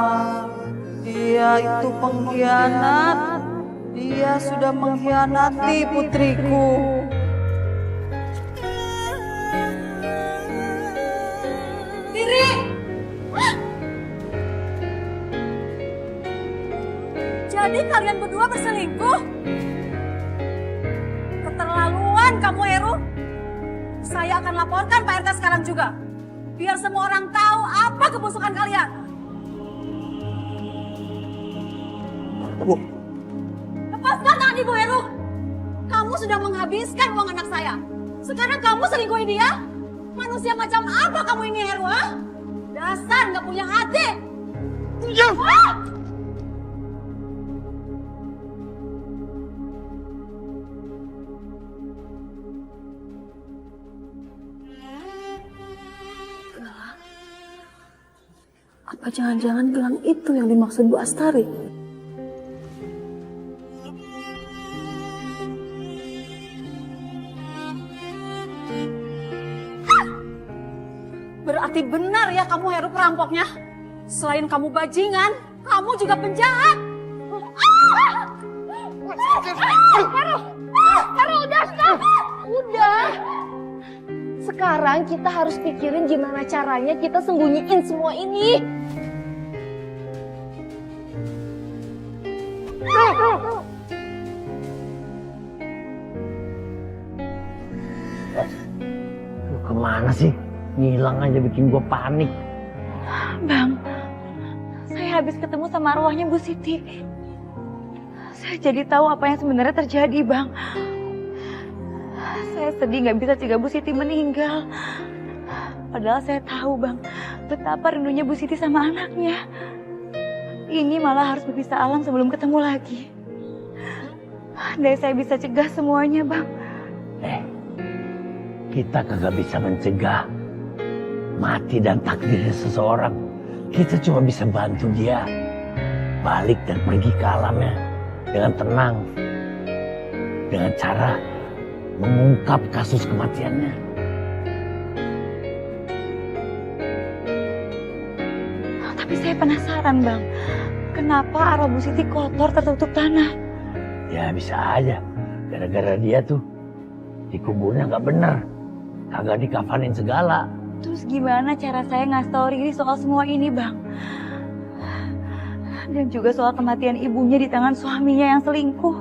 Dia itu pengkhianat. Dia sudah mengkhianati putriku. Riri! Jadi kalian berdua berselingkuh? Keterlaluan kamu, Heru. Saya akan laporkan Pak RT sekarang juga. Biar semua orang tahu apa kebusukan kalian. Bu, Lepaskan tangan Ibu Heru. Kamu sudah menghabiskan uang anak saya. Sekarang kamu selingkuhi dia? Manusia macam apa kamu ini, Heru? Ha? Dasar nggak punya hati. Ya. Ah! Apa jangan-jangan gelang itu yang dimaksud Bu Astari? Berarti benar ya kamu Heru perampoknya? Selain kamu bajingan, kamu juga penjahat. Heru, udah stop! Udah! Sekarang kita harus pikirin gimana caranya kita sembunyiin semua ini. Lu kemana sih? Ngilang aja bikin gue panik. Bang, saya habis ketemu sama arwahnya Bu Siti. Saya jadi tahu apa yang sebenarnya terjadi, Bang. Saya sedih nggak bisa cegah Bu Siti meninggal. Padahal saya tahu, Bang, betapa rindunya Bu Siti sama anaknya. Ini malah harus berpisah alam sebelum ketemu lagi. Dan saya bisa cegah semuanya, Bang. Kita kagak bisa mencegah mati dan takdirnya seseorang. Kita cuma bisa bantu dia balik dan pergi ke alamnya dengan tenang, dengan cara mengungkap kasus kematiannya. Tapi saya penasaran, Bang. Kenapa arwah Bu Siti kotor tertutup tanah? Ya bisa aja, gara-gara dia tuh dikuburnya nggak bener, kagak dikafanin segala. Terus gimana cara saya ngasih tahu Riri soal semua ini, Bang? Dan juga soal kematian ibunya di tangan suaminya yang selingkuh.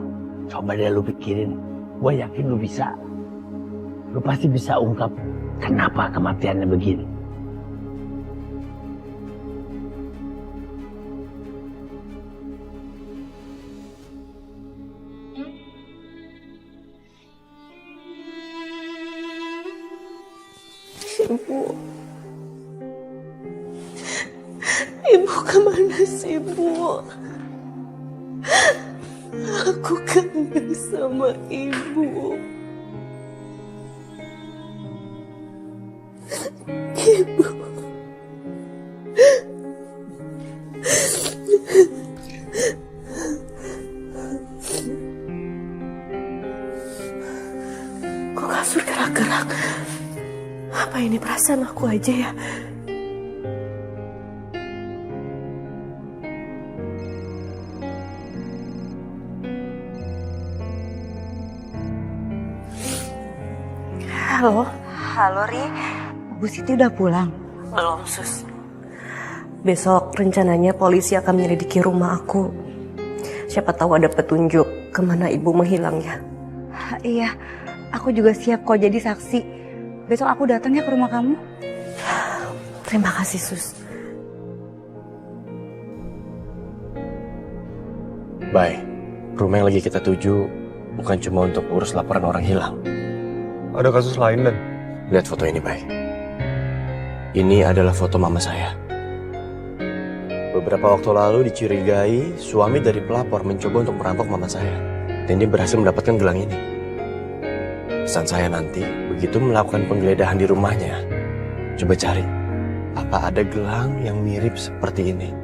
Coba deh lu pikirin, gue yakin lu bisa. Lu pasti bisa ungkap kenapa kematiannya begini. Ibu kemana sih, Bu? Aku kangen sama Ibu. Ibu. Kok kasur gerak-gerak? Apa ini perasaan aku aja ya? Halo? Halo, Ri. Bu Siti udah pulang? Belum, Sus. Besok rencananya polisi akan menyelidiki rumah aku. Siapa tahu ada petunjuk kemana ibu menghilangnya. Iya, aku juga siap kok jadi saksi. Besok aku datang ya ke rumah kamu. Terima kasih, Sus. Bye. Rumah yang lagi kita tuju bukan cuma untuk urus laporan orang hilang. Ada kasus lain, Dan? Lihat foto ini, Bay. Ini adalah foto mama saya. Beberapa waktu lalu dicurigai suami dari pelapor mencoba untuk merampok mama saya. Dan dia berhasil mendapatkan gelang ini. Pesan saya nanti, begitu melakukan penggeledahan di rumahnya, coba cari, apa ada gelang yang mirip seperti ini.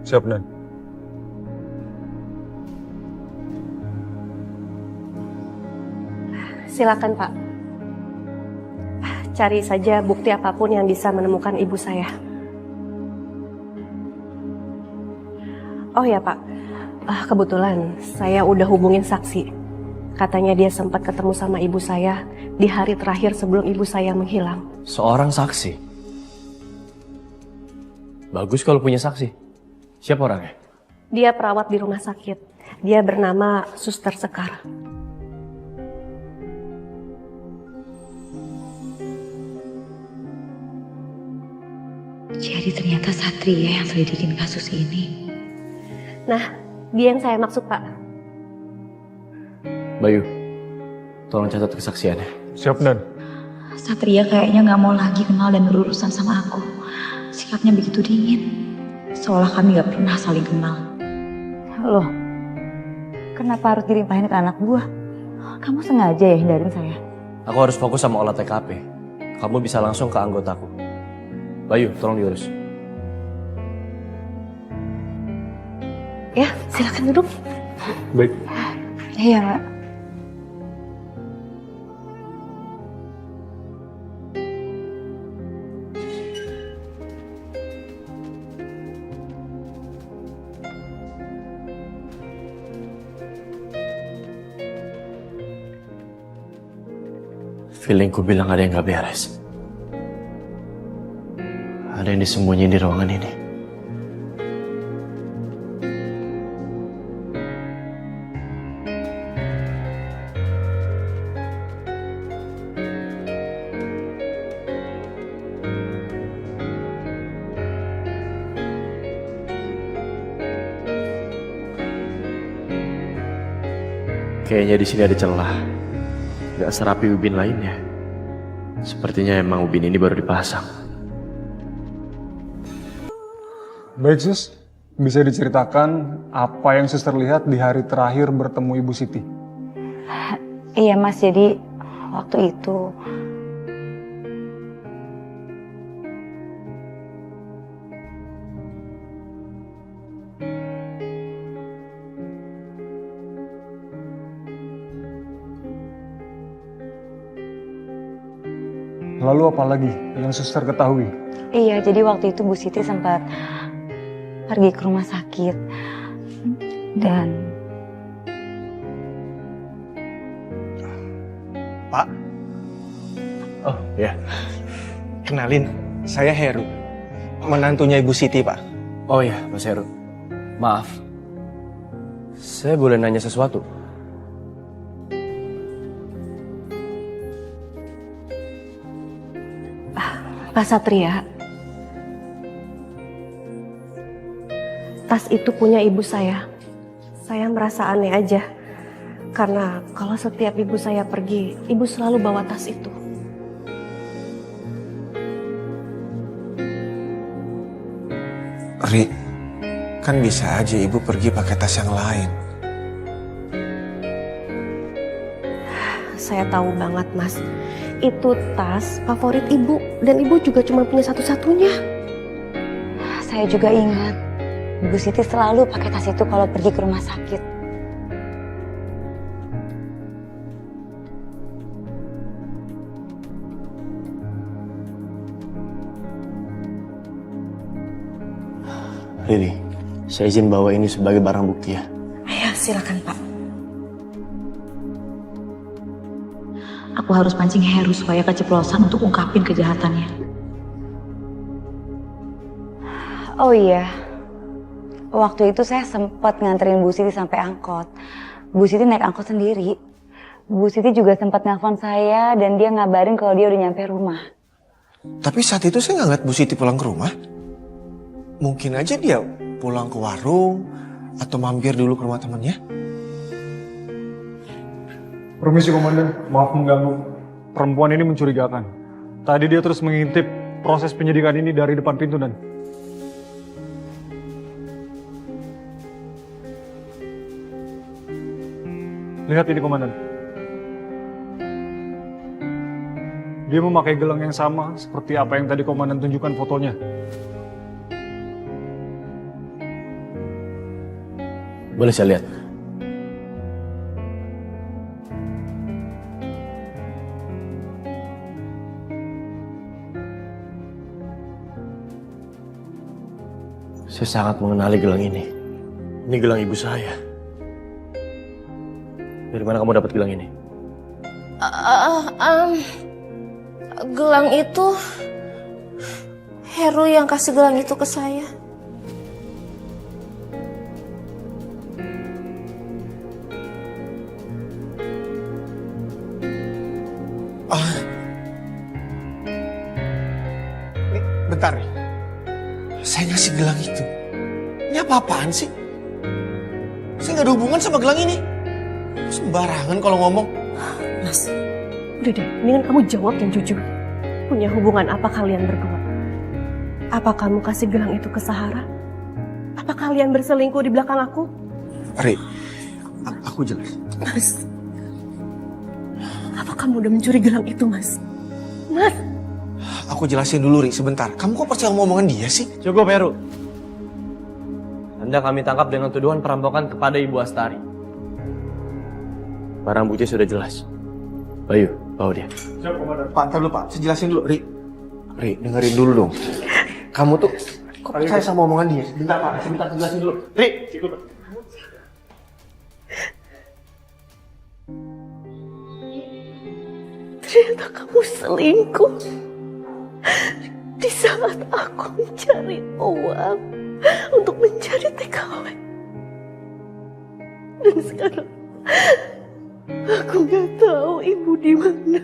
Siap, Dan. Silakan Pak. Cari saja bukti apapun yang bisa menemukan ibu saya. Oh ya Pak, kebetulan saya udah hubungin saksi. Katanya dia sempat ketemu sama ibu saya di hari terakhir sebelum ibu saya menghilang. Seorang saksi? Bagus kalau punya saksi. Siapa orangnya? Dia perawat di rumah sakit. Dia bernama Suster Sekar. Jadi ternyata Satria yang selidikin kasus ini. Nah, dia yang saya maksud Pak. Bayu, tolong catat kesaksiannya. Siap, Dan. Satria kayaknya nggak mau lagi kenal dan berurusan sama aku. Sikapnya begitu dingin, seolah kami nggak pernah saling kenal. Loh, kenapa harus dilimpahin ke anak buah? Kamu sengaja ya hindarin saya? Aku harus fokus sama olah TKP. Kamu bisa langsung ke anggotaku. Bayu, tolong diurus. Ya, silakan duduk. Baik. Iya, Mbak. Feelingku bilang ada yang gak beres. Ada yang disembunyiin di ruangan ini. Kayaknya di sini ada celah. Gak serapi ubin lainnya. Sepertinya emang ubin ini baru dipasang. Baik, Sus. Bisa diceritakan apa yang Suster lihat di hari terakhir bertemu Ibu Siti? Iya, Mas. Jadi waktu itu Lalu apa lagi yang Suster ketahui? Iya, jadi waktu itu Bu Siti sempat pergi ke rumah sakit dan Pak. Oh, ya. Kenalin, saya Heru. Menantunya Ibu Siti, Pak. Oh ya, Mas Heru. Maaf. Saya boleh nanya sesuatu? Pak Satria, tas itu punya ibu saya. Saya merasa aneh aja. Karena kalau setiap ibu saya pergi, ibu selalu bawa tas itu. Ri, kan bisa aja ibu pergi pakai tas yang lain. Saya tahu banget, Mas. Itu tas favorit ibu. Dan ibu juga cuma punya satu-satunya. saya juga ingat Bu Siti selalu pakai tas itu kalau pergi ke rumah sakit. Riri, saya izin bawa ini sebagai barang bukti ya. Ayo, silakan Pak. Aku harus pancing Heru supaya keceplosan untuk ungkapin kejahatannya. Oh iya, waktu itu saya sempat nganterin Bu Siti sampai angkot. Bu Siti naik angkot sendiri. Bu Siti juga sempat nelfon saya dan dia ngabarin kalau dia udah nyampe rumah. Tapi saat itu saya nggak ngeliat Bu Siti pulang ke rumah. Mungkin aja dia pulang ke warung atau mampir dulu ke rumah temannya. Permisi Komandan, maaf mengganggu. Perempuan ini mencurigakan. Tadi dia terus mengintip proses penyidikan ini dari depan pintu, Dan. Lihat ini Komandan. Dia memakai gelang yang sama seperti apa yang tadi Komandan tunjukkan fotonya. Boleh saya lihat? Saya sangat mengenali gelang ini. Ini gelang ibu saya. Dari mana kamu dapat gelang ini? Gelang itu Heru yang kasih gelang itu ke saya. Nih, bentar nih. Saya ngasih gelang itu. Ini apa-apaan sih? Saya nggak ada hubungan sama gelang ini. Sembarangan kalau ngomong. Mas, udah deh, mendingan kamu jawab yang jujur. Punya hubungan apa kalian berdua? Apa kamu kasih gelang itu ke Sahara? Apa kalian berselingkuh di belakang aku? Ri, aku jelas. Mas, apa kamu udah mencuri gelang itu, Mas? Mas! Aku jelasin dulu, Ri, sebentar. Kamu kok percaya omongan dia sih? Cukup, Heru. Anda kami tangkap dengan tuduhan perampokan kepada Ibu Astari. Barang bukti sudah jelas. Bayu, bawa dia. Pak, ntar dulu Pak, saya jelasin dulu. Ri, dengerin dulu dong. Kamu tuh kok percaya sama omongan dia? Sebentar Pak, sebentar saya jelasin dulu. Ri, ikut Pak. Ternyata kamu selingkuh. Di saat aku mencari uang untuk mencari TKW. Dan sekarang aku nggak tahu ibu di mana.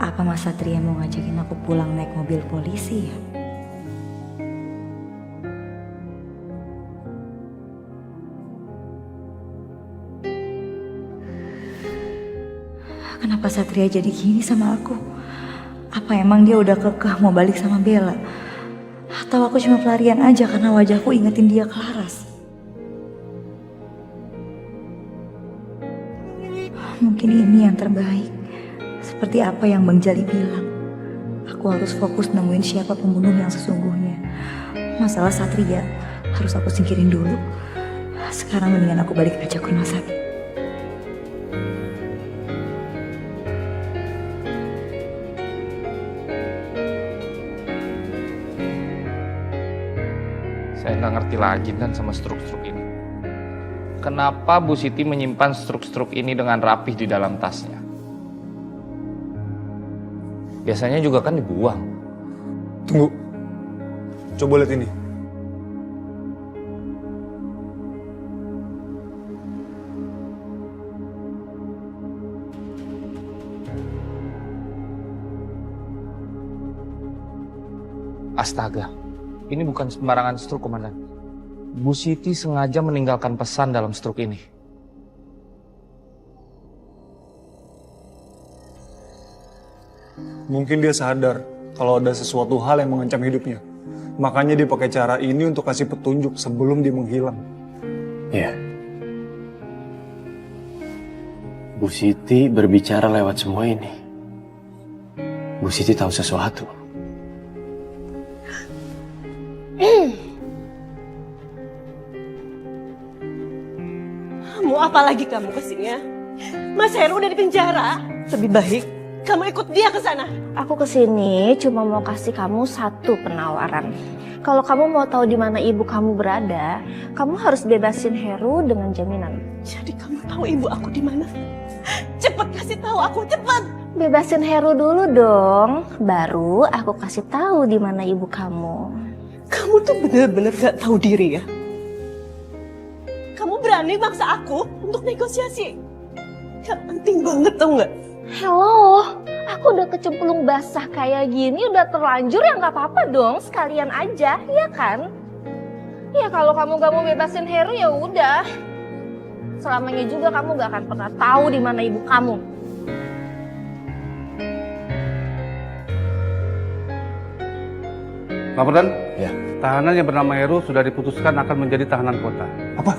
Apa Mas Satria mau ngajakin aku pulang naik mobil polisi ya? Kenapa Satria jadi gini sama aku? Apa emang dia udah kekeh mau balik sama Bella? Atau aku cuma pelarian aja karena wajahku ingetin dia ke Laras? Mungkin ini yang terbaik. Seperti apa yang Bang Jali bilang. Aku harus fokus nemuin siapa pembunuh yang sesungguhnya. Masalah Satria harus aku singkirin dulu. Sekarang mendingan aku balik aja ke rumah sakit. Saya nggak ngerti lagi kan sama struk-struk ini. Kenapa Bu Siti menyimpan struk-struk ini dengan rapih di dalam tasnya? Biasanya juga kan dibuang. Tunggu. Coba lihat ini. Astaga, ini bukan sembarangan struk, Komandan. Bu Siti sengaja meninggalkan pesan dalam struk ini. Mungkin dia sadar kalau ada sesuatu hal yang mengancam hidupnya. Makanya dia pakai cara ini untuk kasih petunjuk sebelum dia menghilang. Iya. Bu Siti berbicara lewat semua ini. Bu Siti tahu sesuatu. Mau apa lagi kamu kesini ya? Mas Heru udah di penjara. Lebih baik kamu ikut dia ke sana. Aku kesini cuma mau kasih kamu satu penawaran. Kalau kamu mau tahu di mana ibu kamu berada, kamu harus bebasin Heru dengan jaminan. Jadi kamu tahu ibu aku di mana? Cepet kasih tahu aku, cepet. Bebasin Heru dulu dong, baru aku kasih tahu di mana ibu kamu. Kamu tuh bener-bener gak tahu diri ya. Kamu berani maksa aku untuk negosiasi. Gak penting banget tau gak? Hello, aku udah kecemplung basah kayak gini, udah terlanjur ya nggak apa-apa dong, sekalian aja, ya kan? Ya kalau kamu gak mau bebasin Heru ya udah. Selamanya juga kamu gak akan pernah tahu di mana ibu kamu. Laporan? Ya. Tahanan yang bernama Heru sudah diputuskan akan menjadi tahanan kota. Apa?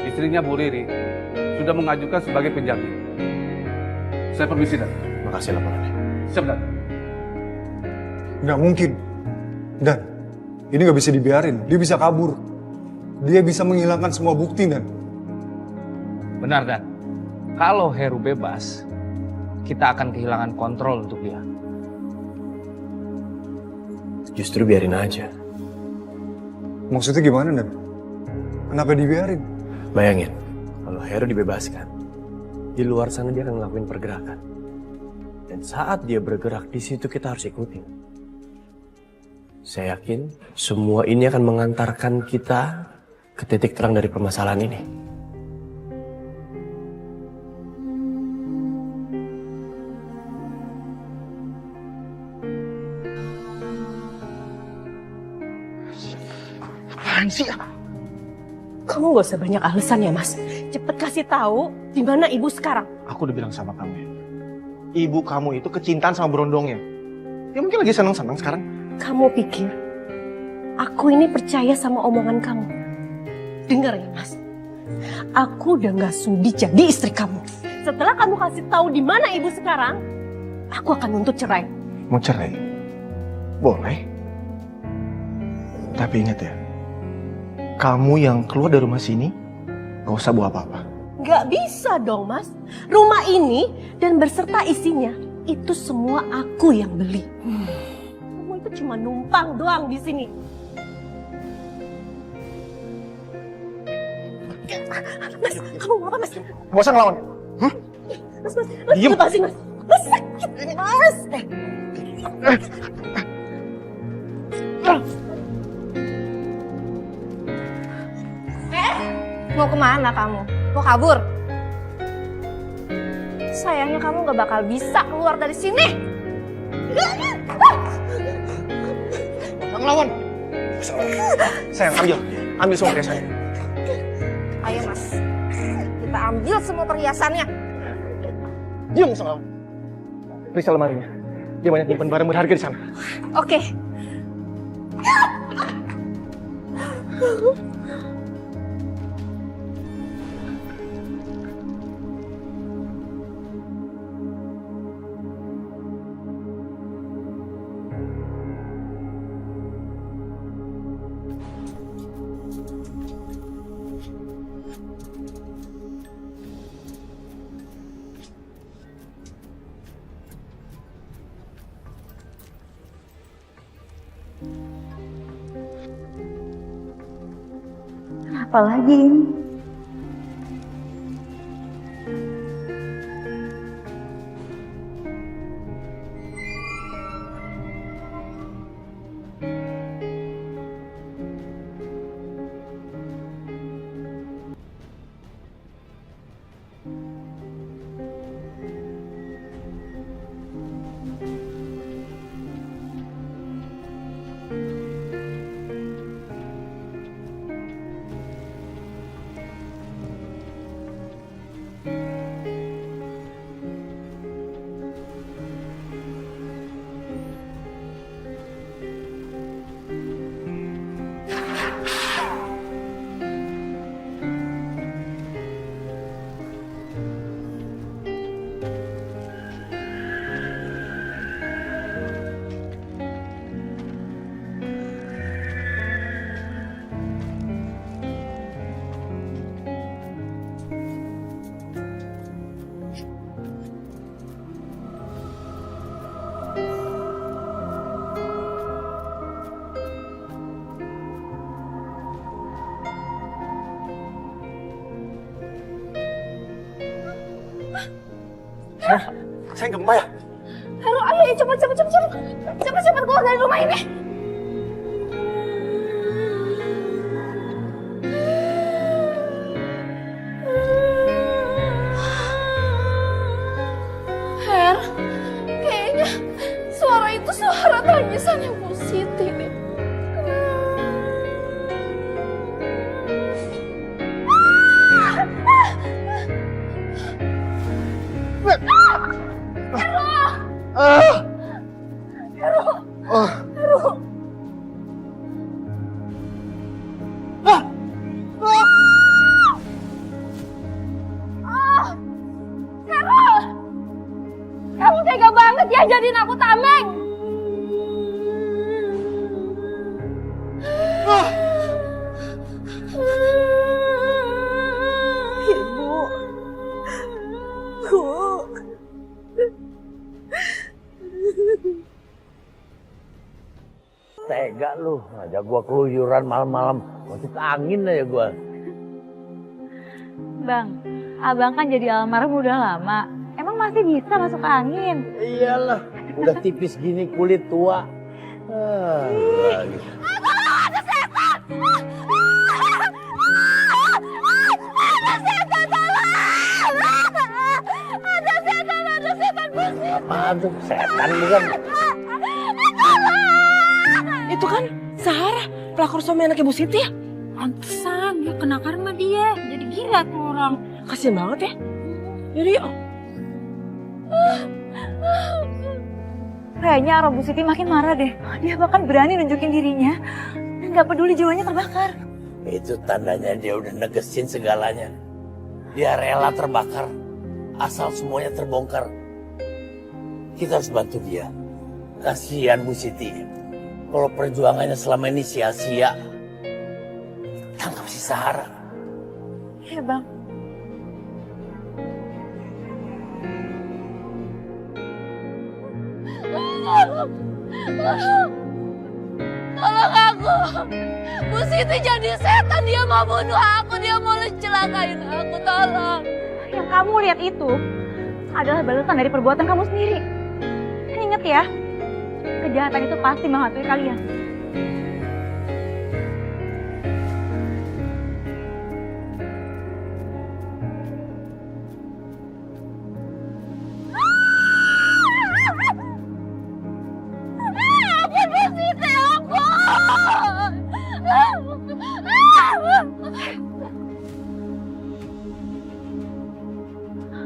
Istrinya Bu Riri sudah mengajukan sebagai penjamin. Saya permisi, Dan. Makasih laporannya. Siap, Dan. Nggak mungkin. Dan, ini nggak bisa dibiarin. Dia bisa kabur. Dia bisa menghilangkan semua bukti, Dan. Benar, Dan. Kalau Heru bebas, kita akan kehilangan kontrol untuk dia. Justru biarin aja. Maksudnya gimana, Dan? Kenapa dibiarin? Bayangin, kalau Heru dibebaskan, di luar sana dia akan ngelakuin pergerakan. Dan saat dia bergerak, di situ kita harus ikutin. Saya yakin semua ini akan mengantarkan kita ke titik terang dari permasalahan ini. Apaan sih? Kamu gak usah banyak alasan ya, Mas. Cepet kasih tahu di mana ibu sekarang. Aku udah bilang sama kamu ya. Ibu kamu itu kecintaan sama berondongnya. Dia mungkin lagi seneng-seneng sekarang. Kamu pikir aku ini percaya sama omongan kamu? Dengar ya, Mas. Aku udah gak sudi jadi istri kamu. Setelah kamu kasih tahu di mana ibu sekarang, aku akan nuntut cerai. Mau cerai? Boleh. Tapi ingat ya, kamu yang keluar dari rumah sini gak usah bawa apa-apa. Gak bisa dong, Mas. Rumah ini dan berserta isinya itu semua aku yang beli. Kamu itu cuma numpang doang di sini. Mas, kamu mau apa, Mas? Gak usah ngelawan. Mas, Diem. lepasin, Mas. Mas, sakit, Mas. Mau kemana kamu? Mau kabur? Sayangnya kamu gak bakal bisa keluar dari sini. Jangan ngelawan. Sayang, ambil semua perhiasannya. Ayo Mas, kita ambil semua perhiasannya. Diam, usah ngelawan. Periksa lemarinya. Dia banyak nyimpen barang berharga di sana. Oke. Apa lagi ini? Saya gempa ya? Heru, ayo cepet keluar dari rumah ini. Her, kayaknya suara itu suara tangisannya Bu Siti deh. tega banget ya jadiin aku tameng. Ibu. Bu. Tega lu, ngajak gua keluyuran malam-malam. Masuk angin aja gua. Bang, abang kan jadi almarhum udah lama. Emang masih bisa masuk angin? Iyalah, udah tipis gini kulit tua. Lagi. Ada setan! Ada setan, tolong! Ada setan busuk! Apaan tuh? Setan bukan? Itu kan Sarah, pelakor suami anaknya Bu Siti ya? Pantesan, dia kena karma dia. Jadi gila tuh orang. Kasian banget ya. Yaudah yuk. Kayaknya arwah Bu Siti makin marah deh. Dia bahkan berani nunjukin dirinya. Dan gak peduli jiwanya terbakar. Itu tandanya dia udah negesin segalanya. Dia rela terbakar. Asal semuanya terbongkar. Kita harus bantu dia. Kasihan Bu Siti. Kalau perjuangannya selama ini sia-sia. Tangkap si Sarah. Iya bang. Tolong aku. Bu Siti jadi setan, dia mau bunuh aku, dia mau celakain aku, tolong. Yang kamu lihat itu adalah balasan dari perbuatan kamu sendiri. Ingat ya, kejahatan itu pasti menghantui kalian.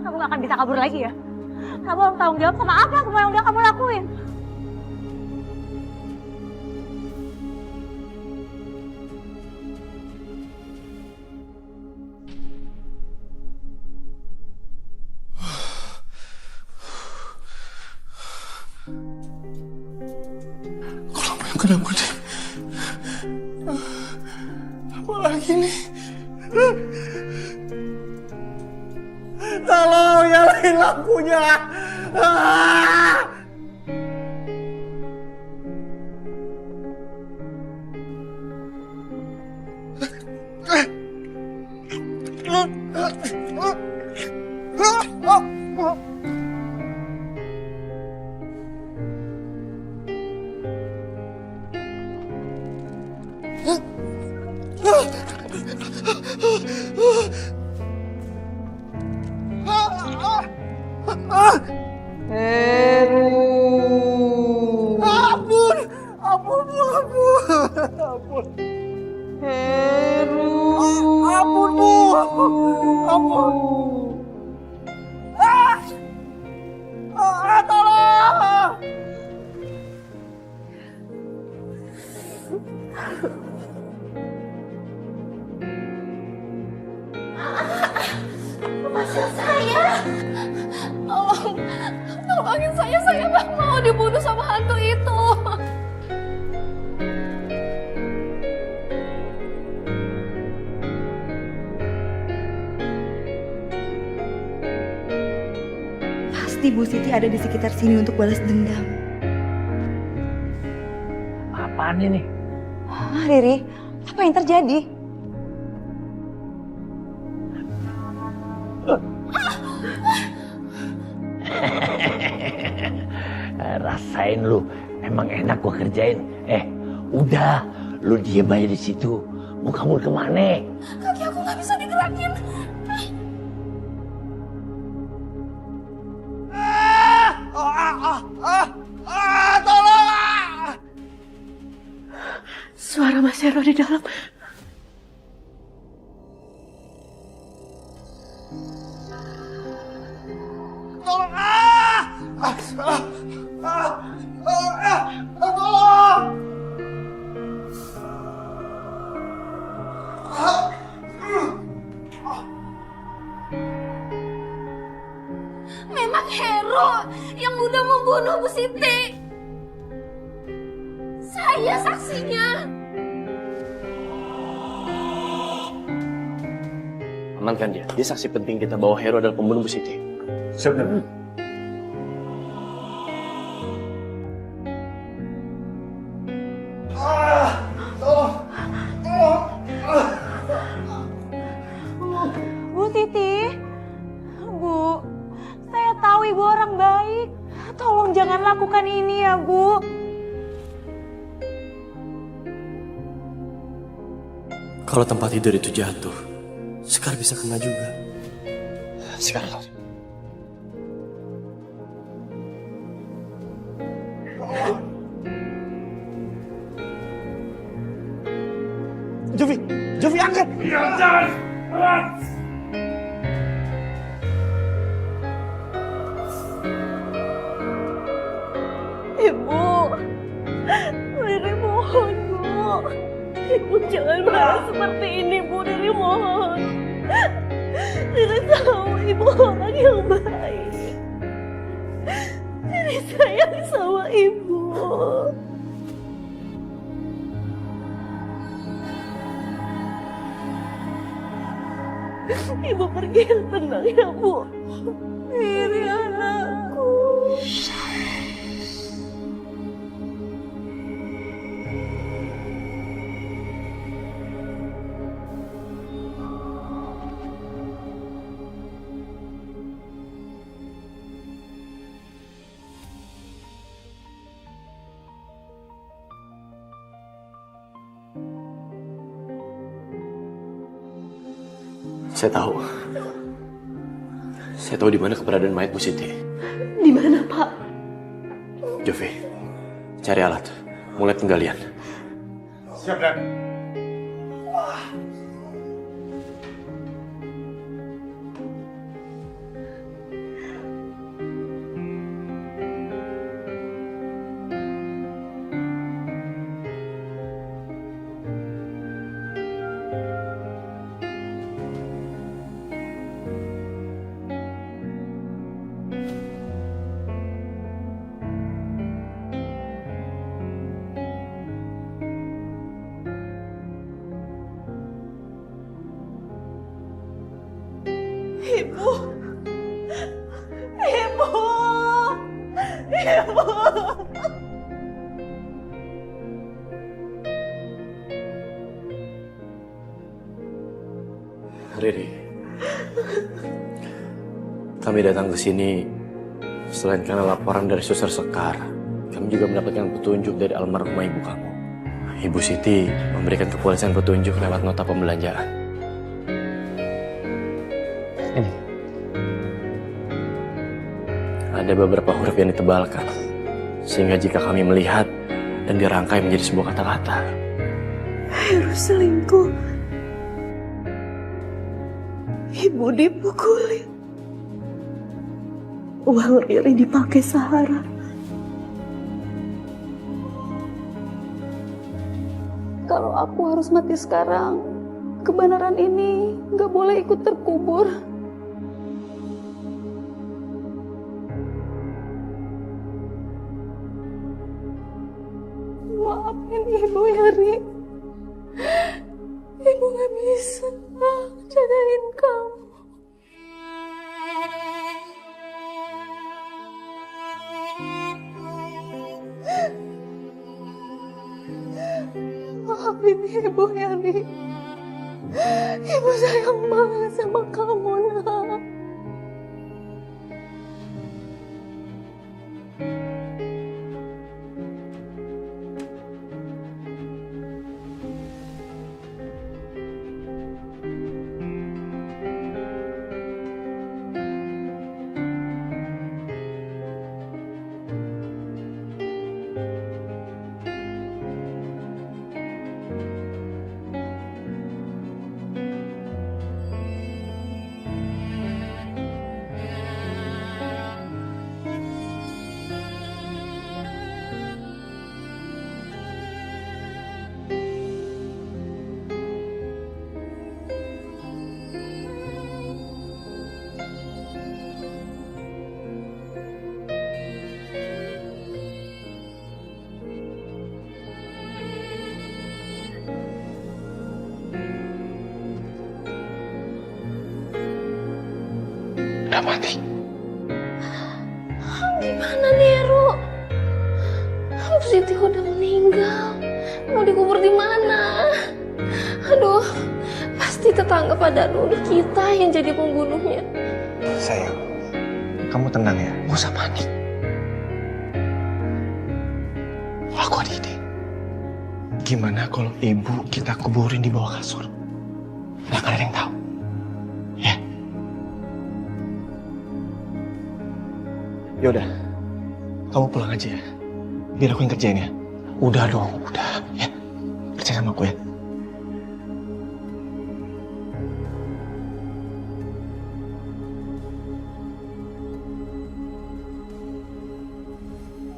Kamu gak akan bisa kabur lagi ya. Kamu harus tanggung jawab sama apa yang udah kamu lakuin. Kenapa deh? Apa lagi nih? Tolong nyalain lampunya. Lepasin saya. Tolongin saya nggak mau dibunuh sama hantu itu. Pasti Bu Siti ada di sekitar sini untuk balas dendam. Apaan ini? Riri, apa yang terjadi? Rasain lu, emang enak gua kerjain. Udah, lu diem aja di situ. Mau kabur kemana? Kaki aku nggak bisa digerakin. Tolong! Suara Mas Hero di dalam. Tolong! Memang Hero yang udah mau membunuh Bu Siti. Saya saksinya. Amankan dia. Dia saksi penting kita bahwa Heru adalah pembunuh Bu Siti. Siap, Dan. Bu Siti, Bu, saya tahu Ibu orang baik. Tolong jangan lakukan ini ya, Bu. Kalau tempat tidur itu jatuh, Sekar bisa kena juga. Sekar. Jovi, Jovi angkat. Jangan. Ibu, Riri mohon, Bu. Ibu jangan marah seperti ini, Bu. Riri mohon. Riri tahu Ibu orang yang baik. Riri sayang sama Ibu. Ibu pergi yang tenang ya, Bu. Riri anakku. Saya tahu di mana keberadaan mayat Bu Siti. Di mana, Pak? Jovi, cari alat, mulai penggalian. Siap, Dan. Ibu. Ibu. Ibu. Riri, kami datang ke sini selain karena laporan dari Suster Sekar, kami juga mendapatkan petunjuk dari almarhumah ibu kamu. Ibu Siti memberikan kepolisian petunjuk lewat nota pembelanjaan. Ini. Ada beberapa huruf yang ditebalkan, sehingga jika kami melihat dan dirangkai menjadi sebuah kata-kata. Heru selingkuh. Ibu dipukuli. Uang Riri dipakai Sahara. Kalau aku harus mati sekarang, kebenaran ini nggak boleh ikut terkubur. Maafin Ibu ya, Ri. Ibu nggak bisa jagain kamu. Maafin Ibu ya, Ri. Ibu sayang banget sama kamu, nak. udah mati. Gimana nih, Heru? Bu Siti udah meninggal. Mau dikubur di mana? Aduh, pasti tetangga pada nuduh kita yang jadi pembunuhnya. Sayang, kamu tenang ya, gak usah panik. Aku ada ide. Gimana kalau ibu kita kuburin di bawah kasur? Nggak akan ada yang tahu. Ya. Yaudah, kamu pulang aja ya. Biar aku yang kerjain ya. Udah dong, udah. Ya, percaya sama aku ya.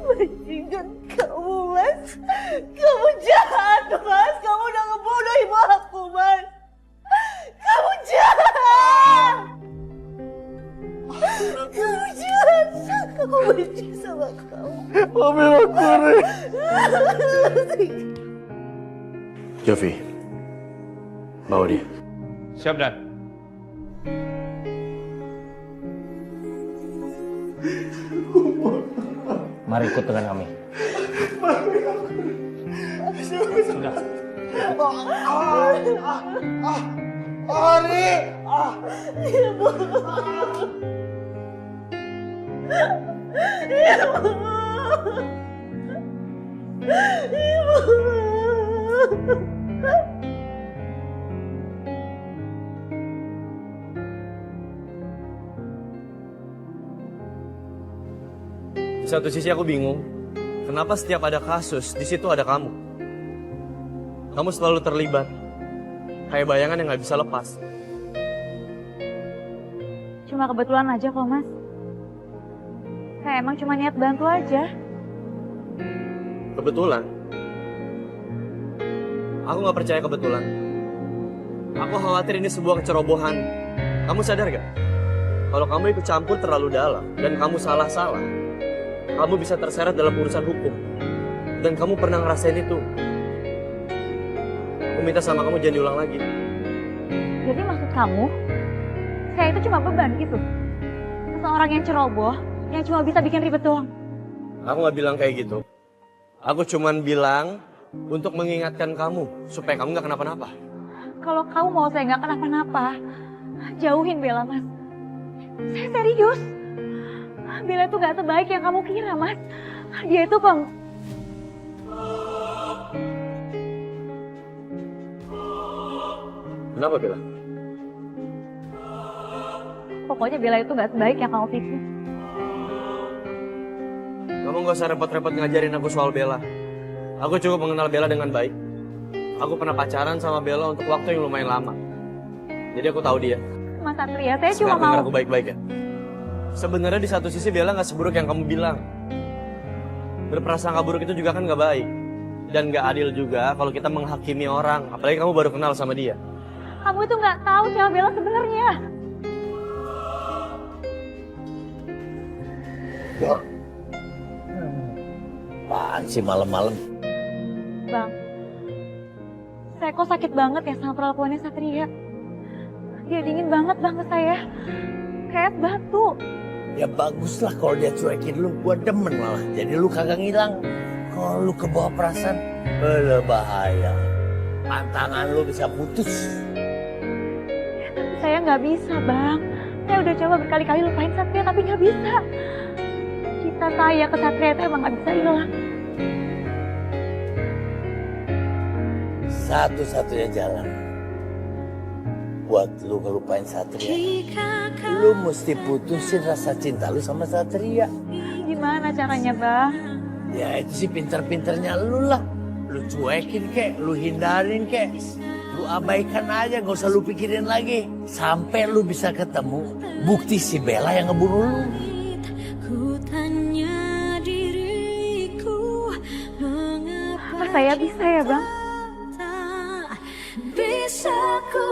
Bajingan kamu, Mas. Kamu jahat, Mas. Kamu udah ngebunuh ibu aku, Mas. Kamu jahat. Kamu jahat. Aku benci sama kamu. Maafin aku, Ri. Jovi, bawa dia. Siap, Dan. Mari ikut dengan kami. Sudah. Ri! Ibu. Ibu. Ibu. Di satu sisi aku bingung, kenapa setiap ada kasus, di situ ada kamu. Kamu selalu terlibat, kayak bayangan yang nggak bisa lepas. Cuma kebetulan aja kok, Mas. Saya emang cuma niat bantu aja. Kebetulan? Aku nggak percaya kebetulan. Aku khawatir ini sebuah kecerobohan. Kamu sadar gak? Kalau kamu ikut campur terlalu dalam, dan kamu salah-salah, kamu bisa terseret dalam urusan hukum. Dan kamu pernah ngerasain itu. Aku minta sama kamu jangan diulang lagi. Jadi maksud kamu, saya itu cuma beban gitu? Seseorang yang ceroboh, yang cuma bisa bikin ribet doang? Aku nggak bilang kayak gitu. Aku cuman bilang untuk mengingatkan kamu, supaya kamu nggak kenapa-napa. Kalau kamu mau saya nggak kenapa-napa, jauhin Bella, Mas. Saya serius. Bella itu gak sebaik yang kamu kira, Mas. Dia itu Kenapa, Bella? Pokoknya Bella itu gak sebaik yang kamu pikir. Kamu nggak usah repot-repot ngajarin aku soal Bella. Aku cukup mengenal Bella dengan baik. Aku pernah pacaran sama Bella untuk waktu yang lumayan lama. Jadi aku tahu dia. Mas Satria, saya cuma Sekarang mau... dengar aku baik-baik ya. Sebenarnya di satu sisi Bella nggak seburuk yang kamu bilang. Berprasangka buruk itu juga kan nggak baik. Dan nggak adil juga kalau kita menghakimi orang. Apalagi kamu baru kenal sama dia. Kamu itu nggak tahu siapa Bella sebenarnya. Apaan sih malam-malam? Bang, saya kok sakit banget ya sama perlakuannya Satria. Dia dingin banget bang ke saya. Kayak batu. Ya baguslah kalau dia cuekin lu, gua demen malah. Jadi lu kagak ngilang. Kalau lu kebawa perasaan, bahaya. Pantangan lu bisa putus. Tapi saya nggak bisa bang. Saya udah coba berkali-kali lupain Satria tapi nggak bisa. Cinta saya ke Satria itu emang nggak bisa hilang. Satu-satunya jalan buat lu ngelupain Satria, lu mesti putusin rasa cinta lu sama Satria. Gimana caranya bang? Ya itu sih pinter-pinternya lu lah. Lu cuekin kek, lu hindarin kek, lu abaikan aja, gak usah lu pikirin lagi. Sampai lu bisa ketemu bukti si Bella yang ngebunuh lu. Apa saya bisa ya bang? Bisa ku